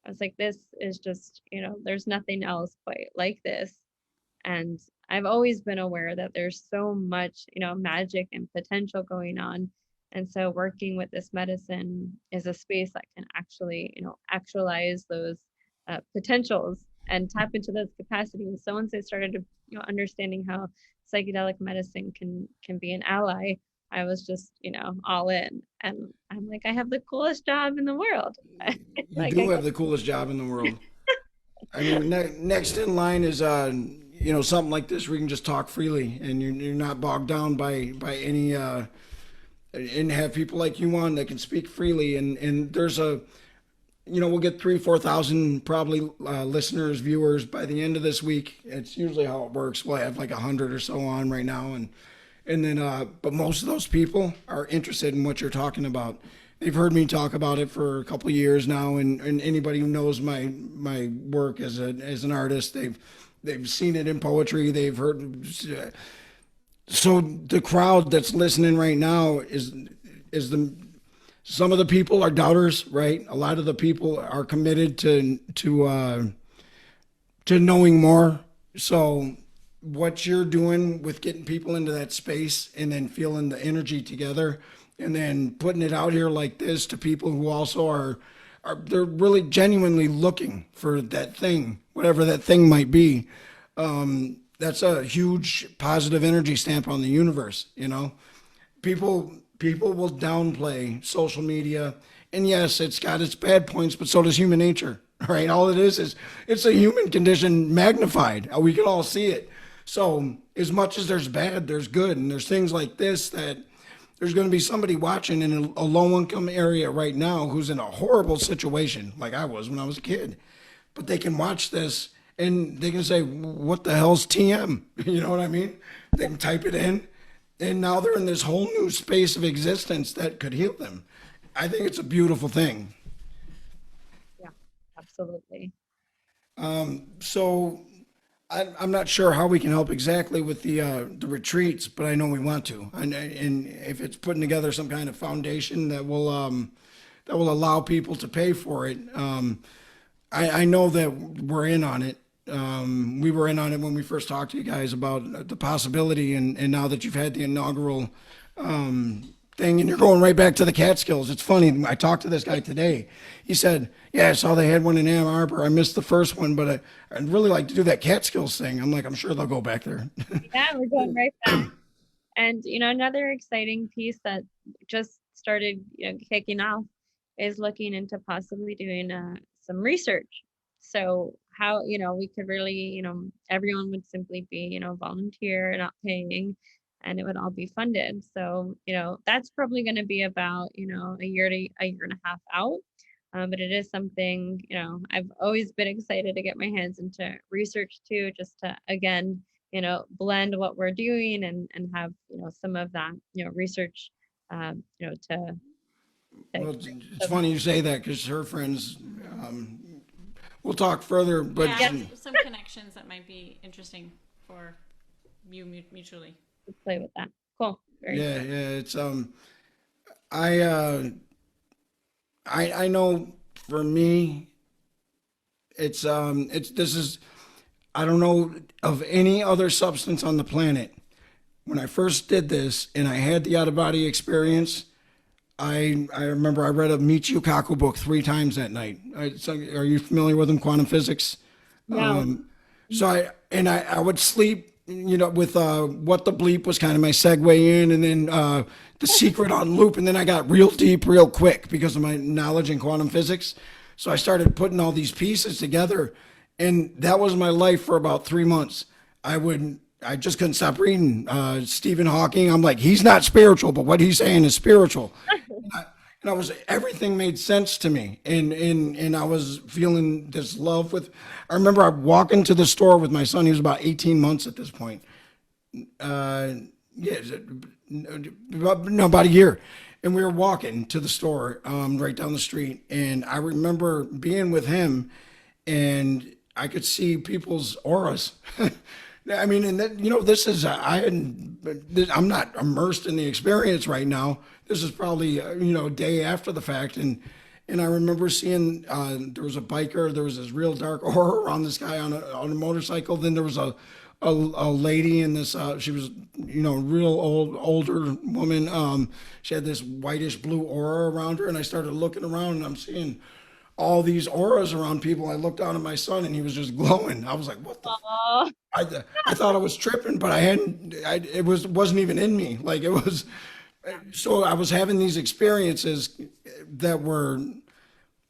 I was like, this is just, there's nothing else quite like this. And I've always been aware that there's so much, magic and potential going on. And so working with this medicine is a space that can actually, actualize those potentials and tap into those capacities. So once I started to, understanding how psychedelic medicine can be an ally, I was just, all in. And I'm like, I have the coolest job in the world. You Like do have the coolest job in the world. I mean, next in line is something like this where you can just talk freely and you're not bogged down by any and have people like you on that can speak freely. And there's we'll get 3,000-4,000 probably listeners, viewers by the end of this week. It's usually how it works. We'll have like 100 or so on right now, and then but most of those people are interested in what you're talking about. They've heard me talk about it for a couple of years now, and anybody who knows my work as an artist, they've seen it in poetry. They've heard. So the crowd that's listening right now is the some of the people are doubters, right? A lot of the people are committed to knowing more. So what you're doing with getting people into that space and then feeling the energy together and then putting it out here like this to people who also are they're really genuinely looking for that thing, whatever that thing might be. That's a huge positive energy stamp on the universe. People will downplay social media, and yes, it's got its bad points, but so does human nature, right? All it is it's a human condition magnified. We can all see it. So as much as there's bad, there's good, and there's things like this that there's going to be somebody watching in a low-income area right now who's in a horrible situation, like I was when I was a kid, but they can watch this and they can say, "What the hell's TM?" You know what I mean? They can type it in. And now they're in this whole new space of existence that could heal them. I think it's a beautiful thing. Yeah, absolutely. So I'm not sure how we can help exactly with the retreats, but I know we want to. And if it's putting together some kind of foundation that will allow people to pay for it, I know that we're in on it. We were in on it when we first talked to you guys about the possibility, and now that you've had the inaugural thing, and you're going right back to the Catskills. It's funny. I talked to this guy today. He said, "Yeah, I saw they had one in Ann Arbor. I missed the first one, but I'd really like to do that Catskills thing." I'm like, "I'm sure they'll go back there." Yeah, we're going right back. And another exciting piece that just started kicking off is looking into possibly doing some research. So how we could really everyone would simply be volunteer, not paying, and it would all be funded. So that's probably going to be about a year and a half out. But it is something I've always been excited to get my hands into research too, just to again blend what we're doing and have some of that research to Well, it's funny you say that because her friends. We'll talk further, but Yeah, some connections that might be interesting for you mutually. play with that. Cool. Very cool. yeah, it's I know for me, this is, I don't know of any other substance on the planet. When I first did this and I had the out of body experience, I remember I read a Michio Kaku book 3 times that night. Are you familiar with him? Quantum physics. No. So I would sleep, with What the Bleep was kind of my segue in, and then The Secret on loop, and then I got real deep real quick because of my knowledge in quantum physics. So I started putting all these pieces together, and that was my life for about 3 months. I just couldn't stop reading Stephen Hawking. I'm like, he's not spiritual, but what he's saying is spiritual. And I was, everything made sense to me, and I was feeling this love with. I remember I walked into the store with my son. He was about 18 months at this point. Yeah, about a year, and we were walking to the store right down the street, and I remember being with him, and I could see people's auras. I mean, and that, this is I'm not immersed in the experience right now. This is probably a day after the fact, and I remember seeing there was a biker. There was this real dark aura around this guy on a motorcycle. Then there was a lady in this. She was real older woman. She had this whitish blue aura around her, and I started looking around, and I'm seeing all these auras around people. I looked down at my son, and he was just glowing. I was like, "What the?" I thought I was tripping, but I hadn't. It wasn't even in me. Like it was. So I was having these experiences that were,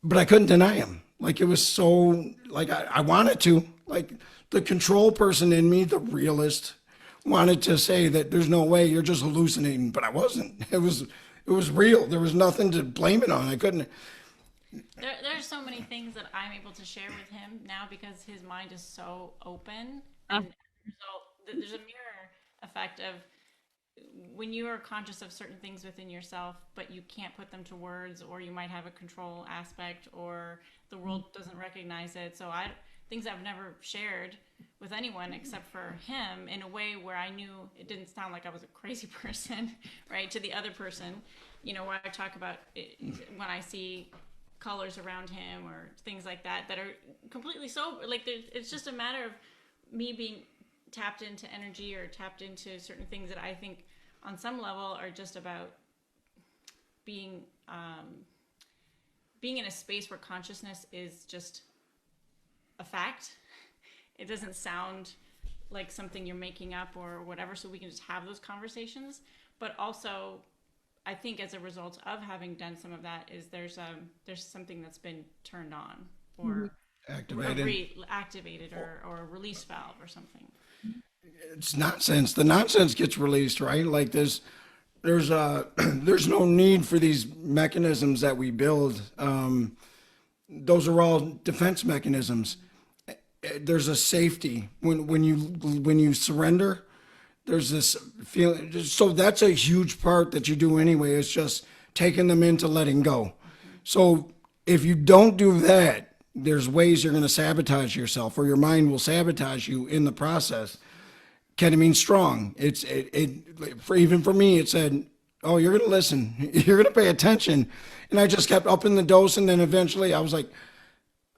but I couldn't deny them. Like it was so. Like I wanted to. Like the control person in me, the realist, wanted to say that there's no way you're just hallucinating, but I wasn't. It was real. There was nothing to blame it on. I couldn't. There's so many things that I'm able to share with him now because his mind is so open. And as a result, there's a mirror effect of when you are conscious of certain things within yourself, but you can't put them to words, or you might have a control aspect, or the world doesn't recognize it. So things I've never shared with anyone except for him in a way where I knew it didn't sound like I was a crazy person, right? To the other person, where I talk about it, when I see colors around him or things like that are completely sober. Like it's just a matter of me being tapped into energy or tapped into certain things that I think on some level are just about being in a space where consciousness is just a fact. It doesn't sound like something you're making up or whatever, so we can just have those conversations. But also, I think as a result of having done some of that is there's something that's been turned on or activated or a release valve or something. It's nonsense. The nonsense gets released, right? Like there's no need for these mechanisms that we build. Those are all defense mechanisms. There's a safety when you surrender. There's this feeling. So that's a huge part that you do anyway. It's just taking them into letting go. So if you don't do that, there's ways you're going to sabotage yourself, or your mind will sabotage you in the process. Ketamine strong. Even for me, it said, "Oh, you're going to listen. You're going to pay attention." And I just kept upping the dose, and then eventually I was like,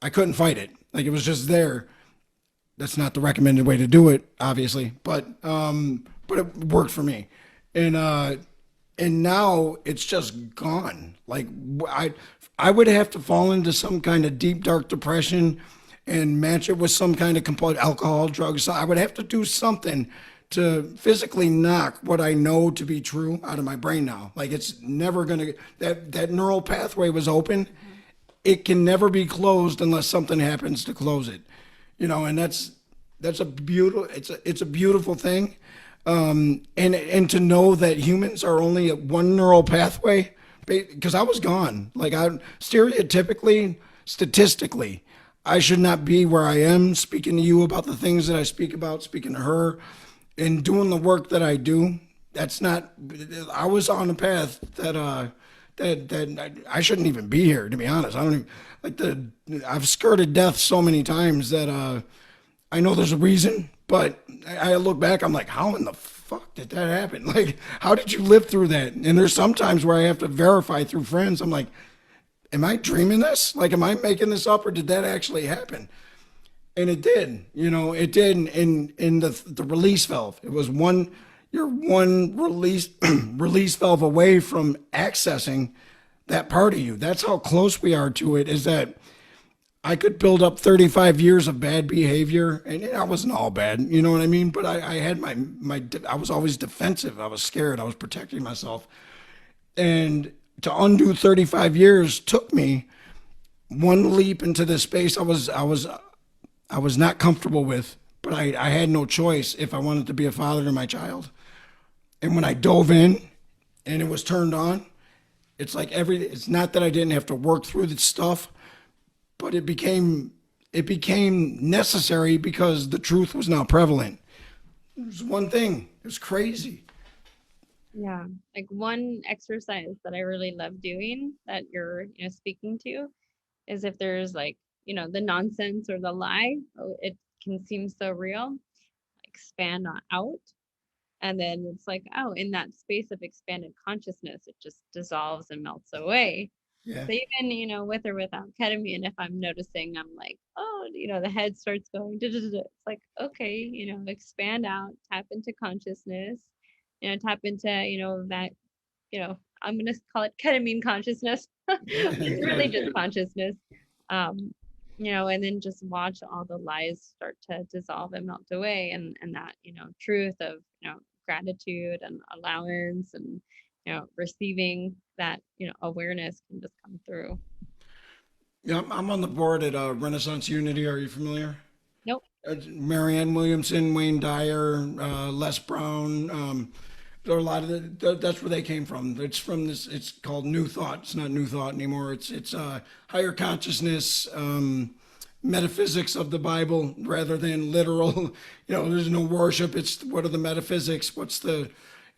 I couldn't fight it. Like it was just there. That's not the recommended way to do it, obviously, but it worked for me, and now it's just gone. Like I would have to fall into some kind of deep dark depression, and match it with some kind of compulsive alcohol, drugs. So I would have to do something to physically knock what I know to be true out of my brain now. Like it's never gonna. That neural pathway was open. It can never be closed unless something happens to close it. And that's a beautiful. It's a beautiful thing, and to know that humans are only at one neural pathway, because I was gone. Like statistically, I should not be where I am, speaking to you about the things that I speak about, speaking to her, and doing the work that I do. That's not. I was on a path that I shouldn't even be here. To be honest, I don't even I've skirted death so many times that I know there's a reason, but I look back, I'm like, how in the fuck did that happen? Like, how did you live through that? And there's some times where I have to verify through friends. I'm like, am I dreaming this? Like, am I making this up, or did that actually happen? And it did, it did. In the release valve, it was you're one release release valve away from accessing that part of you. That's how close we are to it. Is that I could build up 35 years of bad behavior, and I wasn't all bad, you know what I mean? But I had I was always defensive. I was scared. I was protecting myself. And to undo 35 years took me one leap into this space I was not comfortable with, but I had no choice if I wanted to be a father to my child. And when I dove in and it was turned on, it's like it's not that I didn't have to work through the stuff, but it became necessary because the truth was now prevalent. It was one thing. It was crazy. Yeah. Like one exercise that I really love doing that you're, speaking to is if there's like, the nonsense or the lie, it can seem so real, expand out. And then it's like, oh, in that space of expanded consciousness, it just dissolves and melts away. Yeah. So even, with or without ketamine, if I'm noticing, I'm like, oh, the head starts going, it's like, okay, expand out, tap into consciousness, tap into, that, I'm going to call it ketamine consciousness. It's really just consciousness. And then just watch all the lies start to dissolve and melt away. And that, truth of, gratitude and allowance and, receiving that, awareness can just come through. Yeah, I'm on the board at Renaissance Unity. Are you familiar? Nope. Marianne Williamson, Wayne Dyer, Les Brown. There are a lot of that's where they came from. It's from this. It's called New Thought. It's not New Thought anymore. It's higher consciousness, metaphysics of the Bible rather than literal. There's no worship. It's what are the metaphysics?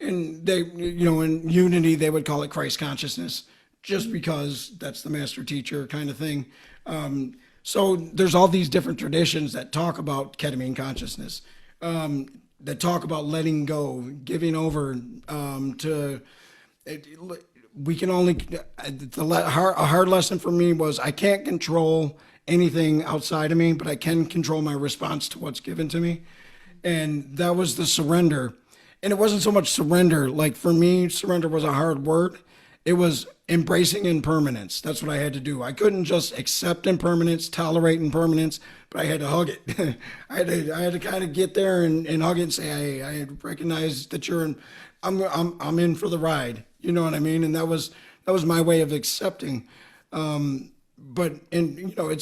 And they, in Unity they would call it Christ consciousness, just because that's the master teacher kind of thing. So there's all these different traditions that talk about ketamine consciousness. That talk about letting go, giving over to. We can only. A hard lesson for me was I can't control anything outside of me, but I can control my response to what's given to me, and that was the surrender. And it wasn't so much surrender. Like for me, surrender was a hard word. It was embracing impermanence. That's what I had to do. I couldn't just accept impermanence, tolerate impermanence, but I had to hug it. I had to kind of get there and hug it and say, hey, I recognize that I'm in for the ride. You know what I mean? And that was my way of accepting. It's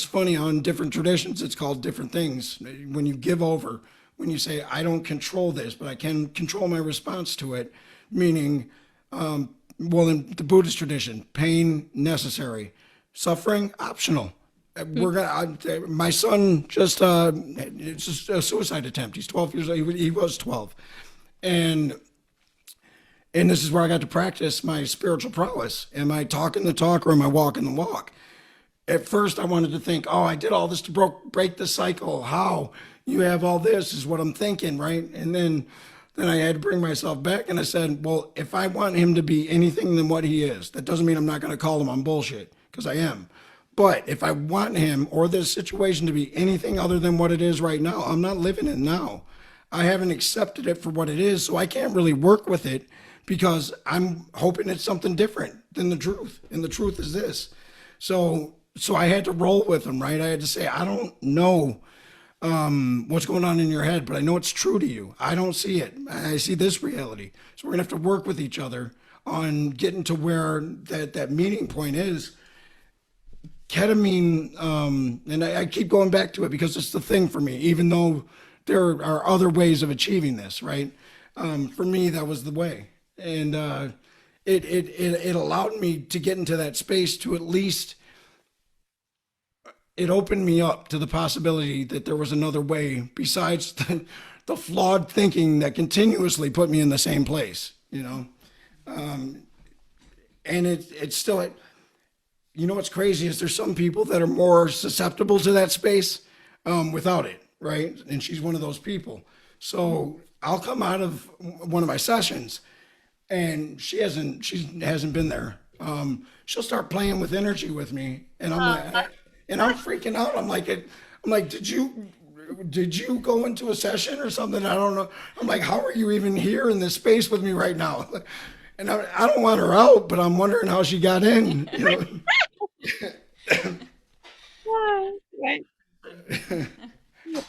funny, on different traditions, it's called different things. When you give over, when you say, I don't control this, but I can control my response to it, meaning, in the Buddhist tradition, pain necessary, suffering optional. My son it's just a suicide attempt. He's 12 years old. He was 12, and this is where I got to practice my spiritual prowess. Am I talking the talk or am I walking the walk? At first, I wanted to think, oh, I did all this to break the cycle. How? You have all this is what I'm thinking, right? And then I had to bring myself back and I said, well, if I want him to be anything than what he is, that doesn't mean I'm not going to call him on bullshit, because I am. But if I want him or this situation to be anything other than what it is right now, I'm not living it now. I haven't accepted it for what it is, so I can't really work with it because I'm hoping it's something different than the truth. And the truth is this. So I had to roll with him, right? I had to say, I don't know what's going on in your head, but I know it's true to you. I don't see it. I see this reality. So we're gonna have to work with each other on getting to where that meeting point is. Ketamine, and I keep going back to it because it's the thing for me, even though there are other ways of achieving this, right? For me, that was the way. And it allowed me to get into that space to at least, it opened me up to the possibility that there was another way besides the flawed thinking that continuously put me in the same place, and it's still, what's crazy is there's some people that are more susceptible to that space without it, right? And she's one of those people. So I'll come out of one of my sessions and she hasn't been there she'll start playing with energy with me, and I'm like, Uh, and I'm freaking out. I'm like, did you go into a session or something? I don't know. I'm like, how are you even here in this space with me right now? And I don't want her out, but I'm wondering how she got in. You know. right.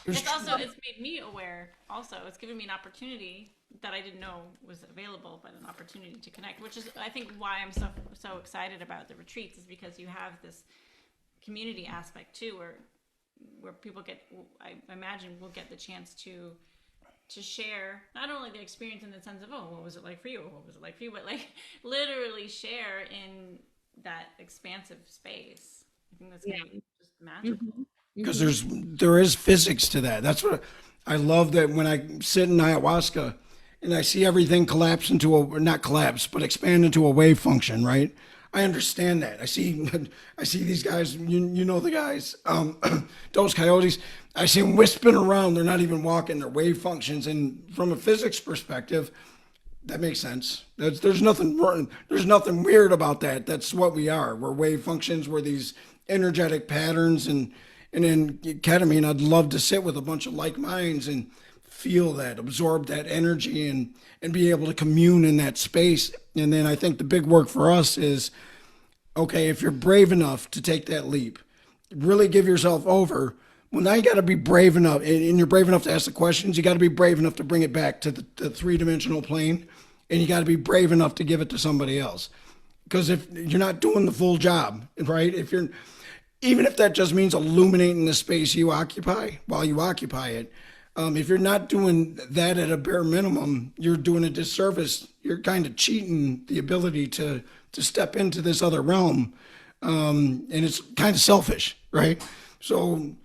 It's also, it's made me aware also. It's given me an opportunity that I didn't know was available, but an opportunity to connect, which is, I think, why I'm so excited about the retreats, is because you have this community aspect too, where people get, I imagine, will get the chance to share not only the experience in the sense of, oh, what was it like for you, or what was it like for you, but like literally share in that expansive space. I think that's Yeah. gonna be just magical. Because there is physics to that. That's what I love, that when I sit in ayahuasca and I see everything collapse into a, not collapse, but expand into a wave function, right? I understand that. I see these guys. You know the guys, those coyotes. I see them wisping around. They're not even walking. They're wave functions, and from a physics perspective, that makes sense. There's nothing wrong. There's nothing weird about that. That's what we are. We're wave functions. We're these energetic patterns, and in ketamine, I'd love to sit with a bunch of like minds and feel that, absorb that energy, and be able to commune in that space. And then I think the big work for us is, okay, if you're brave enough to take that leap, really give yourself over. Well, now you got to be brave enough, and you're brave enough to ask the questions. You got to be brave enough to bring it back to the three-dimensional plane, and you got to be brave enough to give it to somebody else. Because if you're not doing the full job, right? If you're, even if that just means illuminating the space you occupy while you occupy it, if you're not doing that at a bare minimum, you're doing a disservice. You're kind of cheating the ability to step into this other realm, and it's kind of selfish, right? So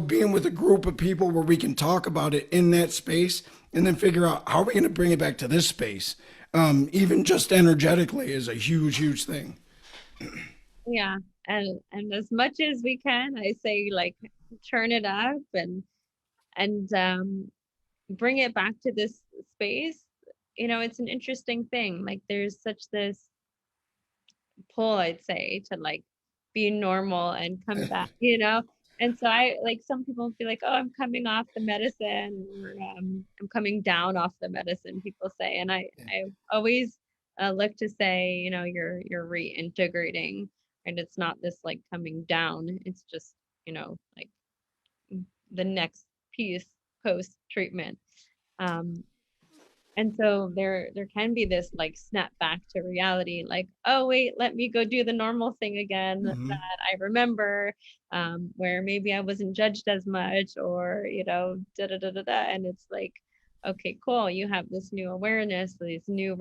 being with a group of people where we can talk about it in that space, and then figure out how are we going to bring it back to this space, even just energetically, is a huge thing. Yeah. And as much as we can, I say, like, turn it up and bring it back to this space. It's an interesting thing. Like, there's such this pull, I'd say, to like be normal and come back, And so I, like, some people feel like, oh, I'm coming off the medicine, or I'm coming down off the medicine, people say. And I always look to say, you're reintegrating, and it's not this like coming down. It's just, like the next piece post treatment. Um, and so there can be this like snap back to reality, like, oh wait, let me go do the normal thing again that I remember, where maybe I wasn't judged as much, or da da da da da. And it's like, okay, cool, you have this new awareness, these new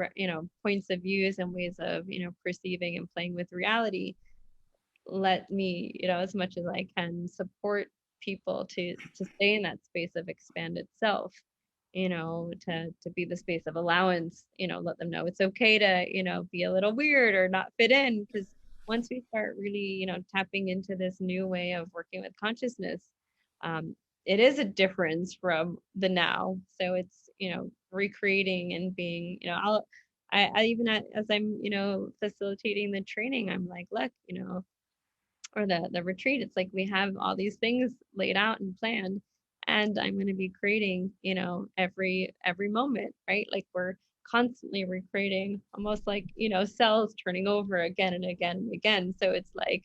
points of views and ways of perceiving and playing with reality. Let me, as much as I can, support people to stay in that space of expanded self, to be the space of allowance, let them know it's okay to, be a little weird or not fit in. Because once we start really, tapping into this new way of working with consciousness, it is a difference from the now. So it's, recreating and being, I even, as I'm, facilitating the training, I'm like, look, or the retreat, it's like we have all these things laid out and planned, and I'm going to be creating, every moment, right? Like, we're constantly recreating, almost like, cells turning over again and again and again. So it's like,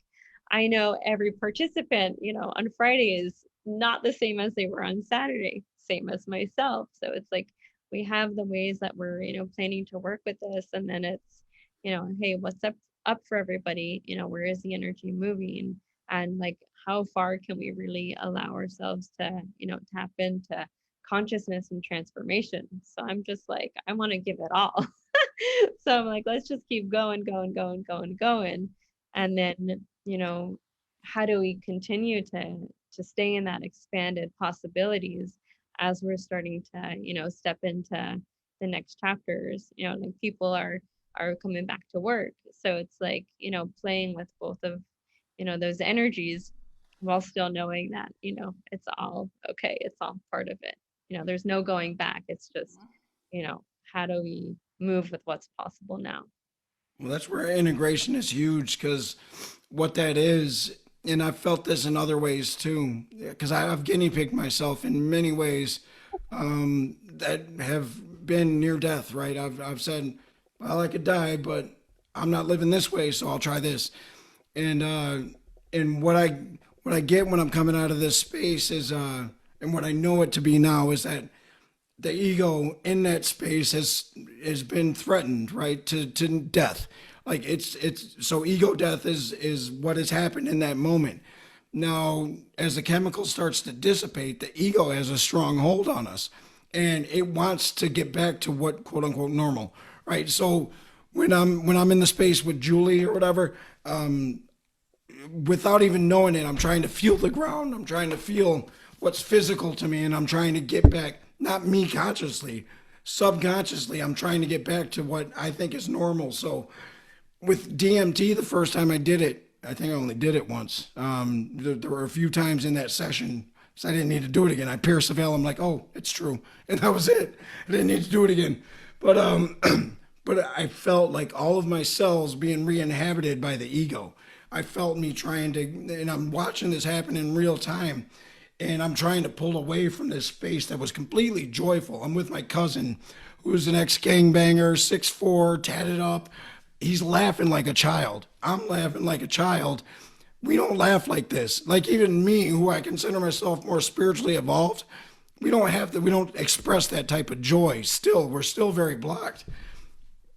I know every participant, on Friday is not the same as they were on Saturday, same as myself. So it's like, we have the ways that we're, planning to work with this, and then it's, hey, what's up for everybody, where is the energy moving, and like, how far can we really allow ourselves to, tap into consciousness and transformation. So I'm just like, I want to give it all. So I'm like, let's just keep going. And then, how do we continue to stay in that expanded possibilities as we're starting to, step into the next chapters, like, people are coming back to work. So it's like, playing with both of, those energies, while still knowing that, it's all okay. It's all part of it. There's no going back. It's just, how do we move with what's possible now? Well, that's where integration is huge because what that is, and I've felt this in other ways too, because I've guinea pigged myself in many ways that have been near death, right? I've said, well, I could die, but I'm not living this way, so I'll try this. And what I get when I'm coming out of this space is and what I know it to be now is that the ego in that space has been threatened, right, to death. Like it's so ego death is what has happened in that moment. Now, as the chemical starts to dissipate, the ego has a strong hold on us, and it wants to get back to what quote unquote normal, right? So when I'm in the space with Julie or whatever, without even knowing it, I'm trying to feel the ground. I'm trying to feel what's physical to me, and I'm trying to get back, not me consciously, subconsciously, I'm trying to get back to what I think is normal. So with DMT, the first time I did it, I think I only did it once. There were a few times in that session, so I didn't need to do it again. I pierced the veil. I'm like, oh, it's true, and that was it. I didn't need to do it again. But but I felt like all of my cells being re-inhabited by the ego. I felt me trying to, and I'm watching this happen in real time, and I'm trying to pull away from this space that was completely joyful. I'm with my cousin, who's an ex-gangbanger, 6'4", tatted up. He's laughing like a child. I'm laughing like a child. We don't laugh like this. Like even me, who I consider myself more spiritually evolved, we don't express that type of joy. Still, we're still very blocked.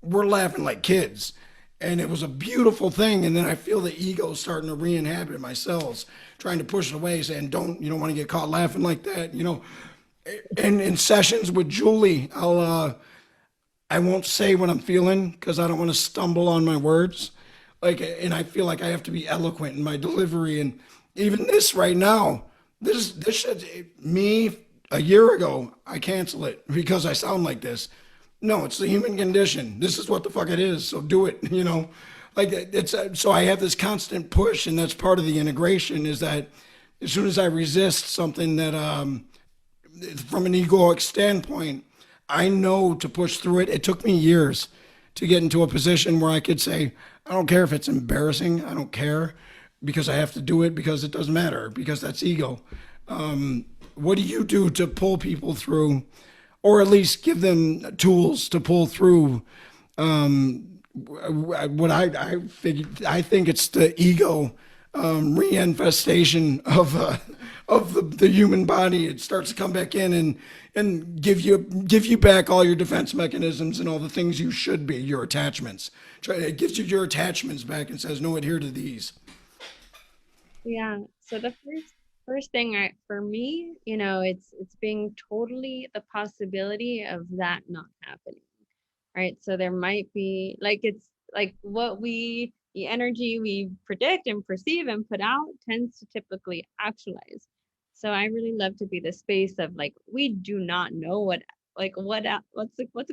We're laughing like kids. And it was a beautiful thing. And then I feel the ego starting to re-inhabit my cells, trying to push it away, saying, you don't want to get caught laughing like that, you know. And in sessions with Julie, I won't say what I'm feeling because I don't want to stumble on my words. Like, and I feel like I have to be eloquent in my delivery. And even this right now, this should, me a year ago, I cancel it because I sound like this. No, it's the human condition. This is what the fuck it is. So do it, you know. Like it's so I have this constant push, and that's part of the integration. Is that as soon as I resist something that, from an egoic standpoint, I know to push through it. It took me years to get into a position where I could say, I don't care if it's embarrassing. I don't care because I have to do it because it doesn't matter because that's ego. What do you do to pull people through? Or at least give them tools to pull through what I think it's the ego reinfestation of the human body. It starts to come back in and give you back all your defense mechanisms and all the things you should be, your attachments. It gives you your attachments back and says, no, adhere to these. Yeah. So the first thing for me, it's being totally the possibility of that not happening. Right. So there might be like it's like the energy we predict and perceive and put out tends to typically actualize. So I really love to be the space of like we do not know what's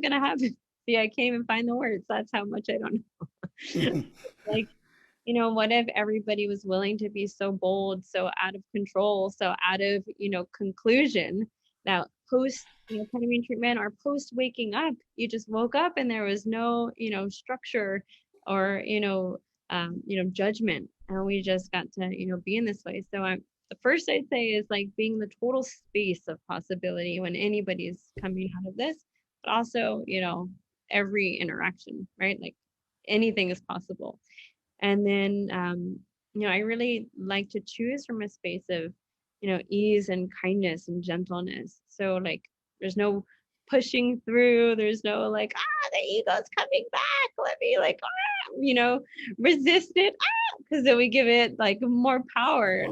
gonna happen. See, I can't even find the words. That's how much I don't know. Like, what if everybody was willing to be so bold, so out of control, so out of, conclusion that post, ketamine treatment or post waking up, you just woke up and there was no, structure or, judgment. And we just got to, be in this way. So the first I'd say is like being the total space of possibility when anybody's coming out of this, but also, every interaction, right? Like anything is possible. And then, I really like to choose from a space of, ease and kindness and gentleness. So like, there's no pushing through. There's no like, the ego's coming back. Let me like, resist it. Because then we give it like more power.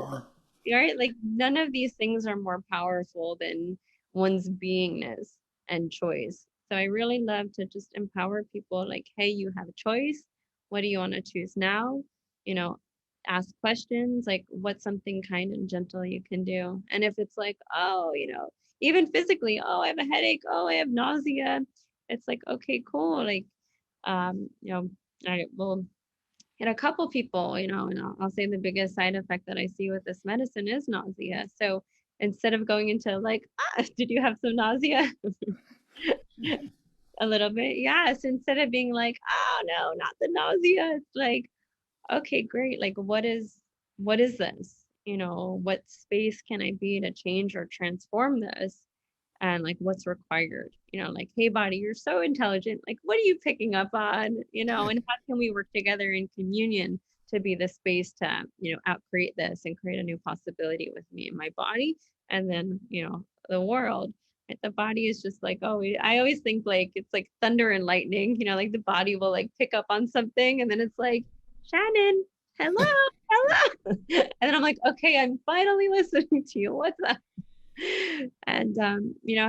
Right? Like none of these things are more powerful than one's beingness and choice. So I really love to just empower people like, hey, you have a choice. What do you want to choose now? Ask questions like what's something kind and gentle you can do. And if it's like, oh, even physically, oh, I have a headache, oh, I have nausea. It's like, okay, cool. Like, I will hit a couple people, and I'll say the biggest side effect that I see with this medicine is nausea. So instead of going into like, did you have some nausea? A little bit, yes. Instead of being like, oh no, not the nausea. It's like, okay, great. Like, what is this? What space can I be to change or transform this? And like, what's required? Like, hey, body, you're so intelligent. Like, what are you picking up on? And how can we work together in communion to be the space to, outcreate this and create a new possibility with me and my body, and then, the world. The body is just like, oh, I always think like it's like thunder and lightning, like the body will like pick up on something and then it's like, Shannon, hello, hello. And then I'm like, okay, I'm finally listening to you. What's up? And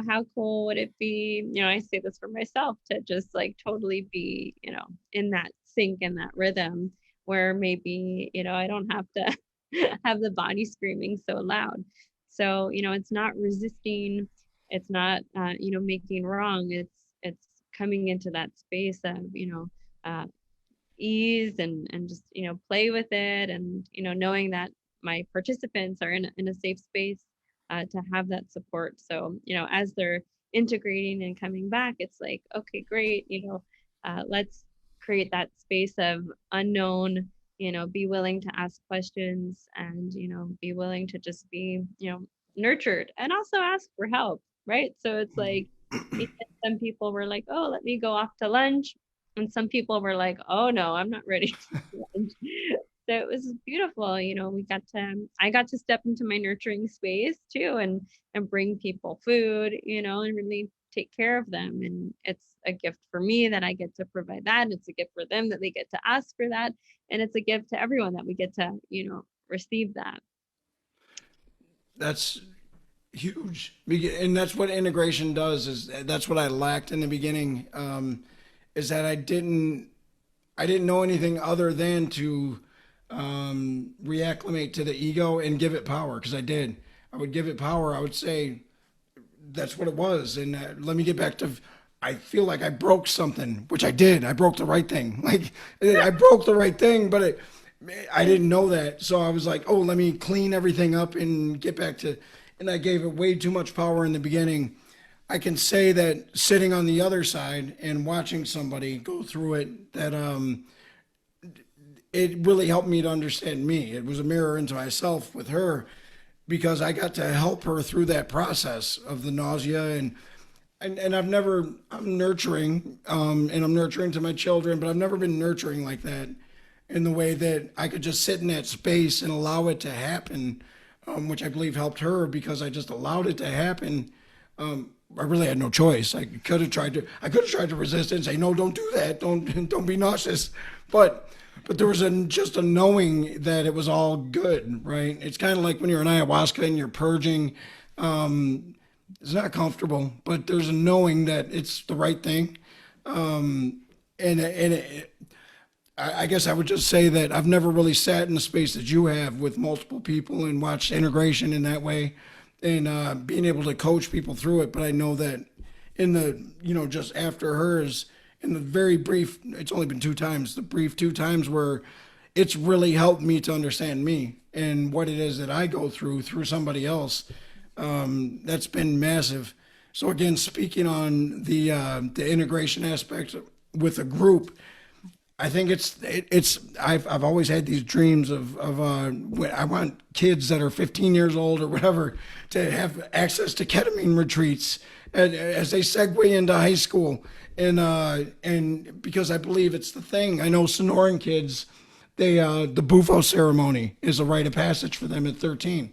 how cool would it be, I say this for myself, to just like totally be, in that sync and that rhythm where maybe, I don't have to have the body screaming so loud. So, it's not resisting, it's not making wrong. It's coming into that space of, uh, ease and just play with it, and knowing that my participants are in a safe space to have that support. So as they're integrating and coming back, it's like, okay, great, let's create that space of unknown, be willing to ask questions, and be willing to just be nurtured, and also ask for help, right? So it's like, some people were like, oh, let me go off to lunch, and some people were like, oh no, I'm not ready to do lunch. So it was beautiful. I got to step into my nurturing space too, and bring people food, and really take care of them. And it's a gift for me that I get to provide that. It's a gift for them that they get to ask for that. And it's a gift to everyone that we get to, receive that. That's huge. And that's what integration does. Is that's what I lacked in the beginning. Is that I didn't know anything other than to reacclimate to the ego and give it power, because I did. I would give it power. I would say that's what it was. And let me get back to. I feel like I broke something, which I did. I broke the right thing. Like I broke the right thing, but I didn't know that. So I was like, oh, let me clean everything up and get back to. And I gave it way too much power in the beginning. I can say that sitting on the other side and watching somebody go through it, that it really helped me to understand me. It was a mirror into myself with her, because I got to help her through that process of the nausea. And I'm nurturing, and I'm nurturing to my children, but I've never been nurturing like that, in the way that I could just sit in that space and allow it to happen, which I believe helped her, because I just allowed it to happen. I really had no choice. I could have tried to resist it and say, no, don't do that. Don't be nauseous. But there was just a knowing that it was all good, right? It's kind of like when you're in ayahuasca and you're purging. It's not comfortable, but there's a knowing that it's the right thing. I guess I would just say that I've never really sat in the space that you have with multiple people and watched integration in that way, and being able to coach people through it. But I know that in the, just after hers, in the very brief, it's only been 2 times, the brief 2 times where it's really helped me to understand me and what it is that I go through somebody else. That's been massive. So again, speaking on the integration aspect with a group, I think I've always had these dreams of I want kids that are 15 years old or whatever to have access to ketamine retreats as they segue into high school, and because I believe it's the thing. I know Sonoran kids, the Bufo ceremony is a rite of passage for them at 13.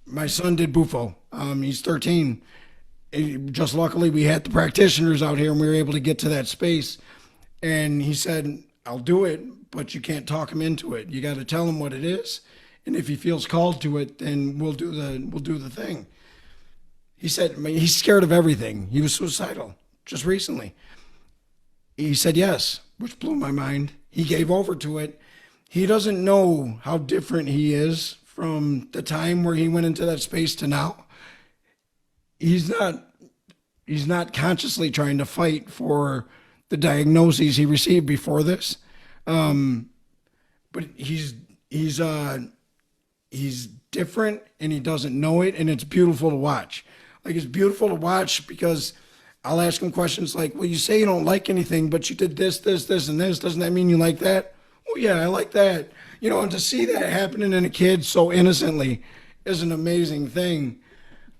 My son did Bufo. He's 13. Just luckily we had the practitioners out here and we were able to get to that space. And he said, I'll do it, but you can't talk him into it. You got to tell him what it is. And if he feels called to it, then we'll do the thing. He said, he's scared of everything. He was suicidal just recently. He said yes, which blew my mind. He gave over to it. He doesn't know how different he is from the time where he went into that space to now. He's not consciously trying to fight for the diagnoses he received before this, but he's different, and he doesn't know it, and it's beautiful to watch. Like, it's beautiful to watch because I'll ask them questions like, well, you say you don't like anything, but you did this, this, this, and this. Doesn't that mean you like that? Oh, yeah, I like that. You know, and to see that happening in a kid so innocently is an amazing thing.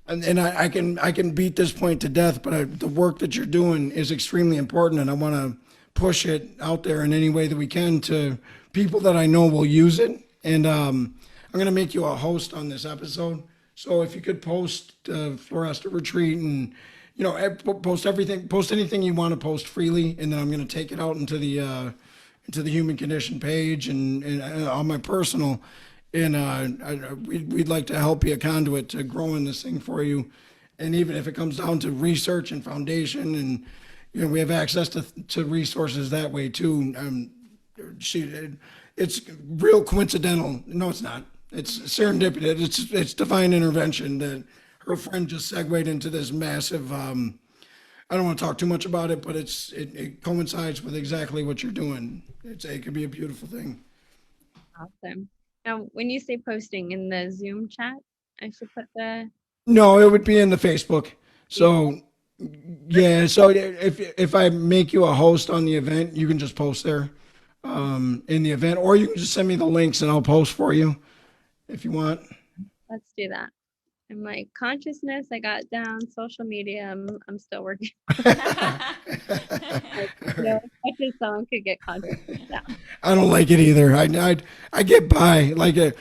And I can beat this point to death, but the work that you're doing is extremely important, and I want to push it out there in any way that we can to people that I know will use it. And I'm going to make you a host on this episode. So if you could post Floresta Retreat and post everything, post anything you want to post freely, and then I'm going to take it out into the human condition page and on my personal. And we'd like to help be a conduit to growing this thing for you. And even if it comes down to research and foundation, and we have access to resources that way too. It's real coincidental. No, it's not. It's serendipity. It's divine intervention that her friend just segued into this massive. I don't want to talk too much about it, but it coincides with exactly what you're doing. It could be a beautiful thing. Awesome. Now, when you say posting in the Zoom chat, I should put the. No, it would be in the Facebook. So, yeah. So if I make you a host on the event, you can just post there in the event, or you can just send me the links and I'll post for you if you want. Let's do that. And my consciousness, I got down. Social media, I'm still working. As much as someone could get consciousness down. I don't like it either. I get by like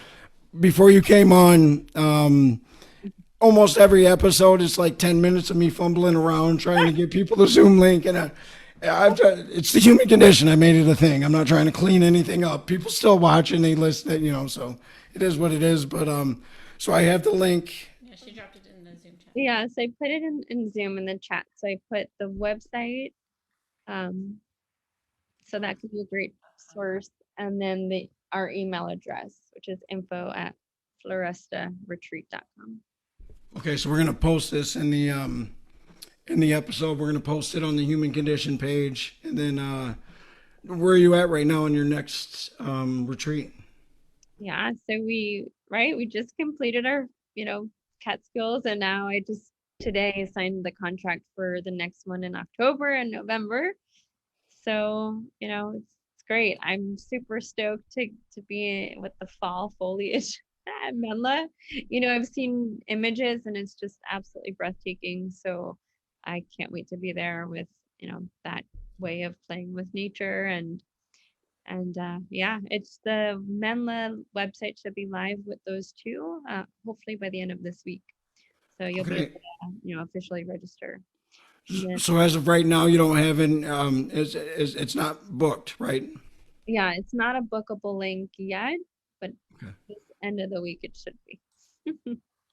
before you came on. Almost every episode, it's like 10 minutes of me fumbling around trying to get people the Zoom link, and it's the human condition. I made it a thing. I'm not trying to clean anything up. People still watch and they listen. So it is what it is. But so I have the link. Yeah, she dropped it in the Zoom chat. Yeah, so I put it in Zoom in the chat. So I put the website, so that could be a great source, and then our email address, which is info@florestaretreat.com. Okay, so we're gonna post this in the episode. We're gonna post it on the human condition page, and then where are you at right now on your next retreat? Yeah, so we just completed our Catskills, and now I just today signed the contract for the next one in October and November. So it's great. I'm super stoked to be with the fall foliage at Menla. I've seen images and it's just absolutely breathtaking. So I can't wait to be there with that way of playing with nature and yeah, it's the Menla website should be live with those two hopefully by the end of this week. So you'll be able to officially register. So as of right now, you don't have it's not booked, right? Yeah, it's not a bookable link yet, but this end of the week it should be.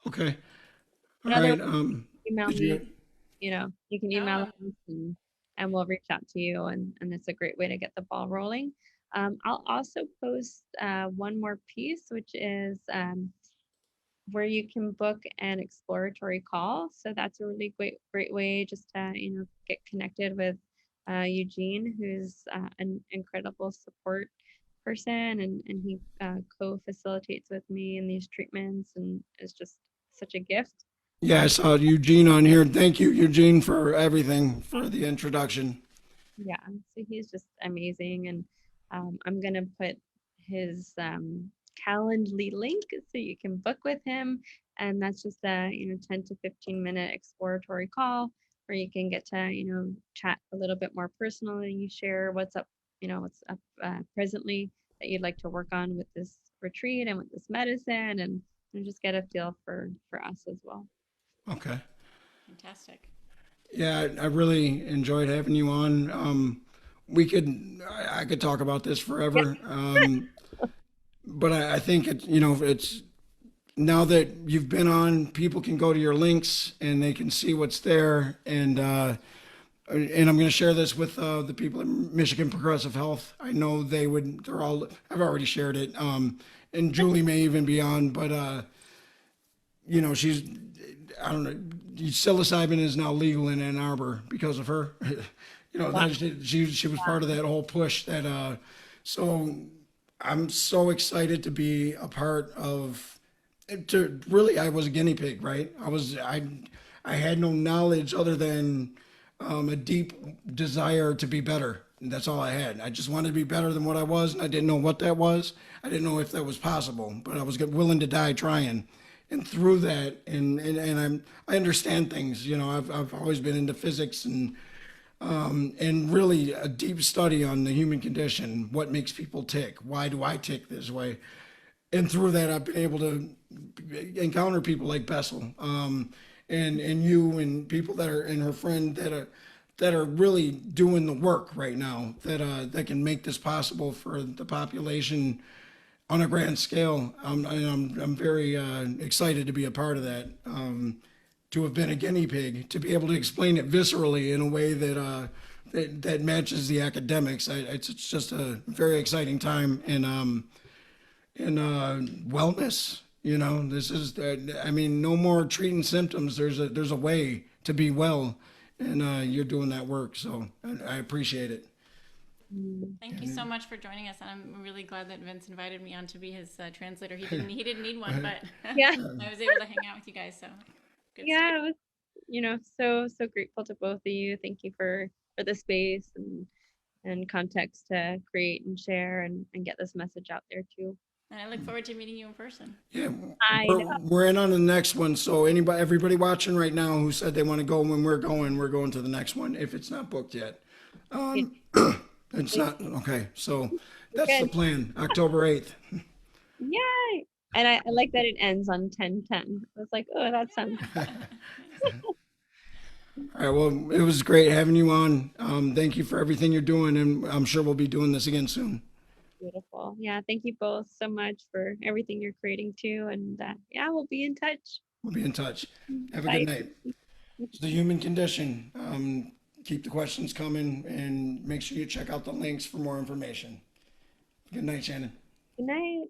Okay. All Another right. email me. You can email us and we'll reach out to you, and it's a great way to get the ball rolling. I'll also post one more piece, which is where you can book an exploratory call. So that's a really great way just to get connected with Eugene, who's an incredible support person, and he co-facilitates with me in these treatments and is just such a gift. Yeah, I saw Eugene on here. Thank you, Eugene, for everything, for the introduction. Yeah, so he's just amazing, and I'm gonna put his Calendly link so you can book with him, and that's just a 10 to 15 minute exploratory call where you can get to chat a little bit more personally. You share what's up presently that you'd like to work on with this retreat and with this medicine, and just get a feel for us as well. Okay. Fantastic. Yeah, I really enjoyed having you on. I could talk about this forever. But I think it's now that you've been on, people can go to your links and they can see what's there. And I'm going to share this with the people at Michigan Progressive Health. I know I've already shared it. And Julie may even be on, but she's, I don't know, psilocybin is now legal in Ann Arbor because of her. Wow. She was part of that whole push that, so I'm so excited to be a part of, I was a guinea pig, right? I had no knowledge other than a deep desire to be better. And that's all I had. I just wanted to be better than what I was, and I didn't know what that was. I didn't know if that was possible, but I was willing to die trying. And through that, I understand things. You know, I've always been into physics and really a deep study on the human condition, what makes people tick, why do I tick this way, and through that I've been able to encounter people like Bessel, and you and people that are and her friend that are really doing the work right now that can make this possible for the population on a grand scale. I'm very excited to be a part of that. To have been a guinea pig, to be able to explain it viscerally in a way that matches the academics. It's just a very exciting time in wellness. You know, this is I mean, no more treating symptoms. There's a way to be well, and you're doing that work. So I appreciate it. Thank you so much for joining us, and I'm really glad that Vince invited me on to be his translator. He didn't need one, but Yeah. I was able to hang out with you guys. So good Yeah, stuff. it was, so grateful to both of you. Thank you for the space and context to create and share and get this message out there too. And I look forward to meeting you in person. Yeah, I know. we're in on the next one. So everybody watching right now who said they want to go when we're going to the next one if it's not booked yet. It's not okay. So that's the Good. plan. October 8th. Yay! And I like that it ends on 10:10. I was like, oh, that sounds All right. Well, it was great having you on. Thank you for everything you're doing, and I'm sure we'll be doing this again soon. beautiful. Yeah, thank you both so much for everything you're creating too. And yeah, we'll be in touch. We'll be in touch. Have a Bye. good night. It's the human condition. Keep the questions coming, and make sure you check out the links for more information. Good night, Shannon. Good night.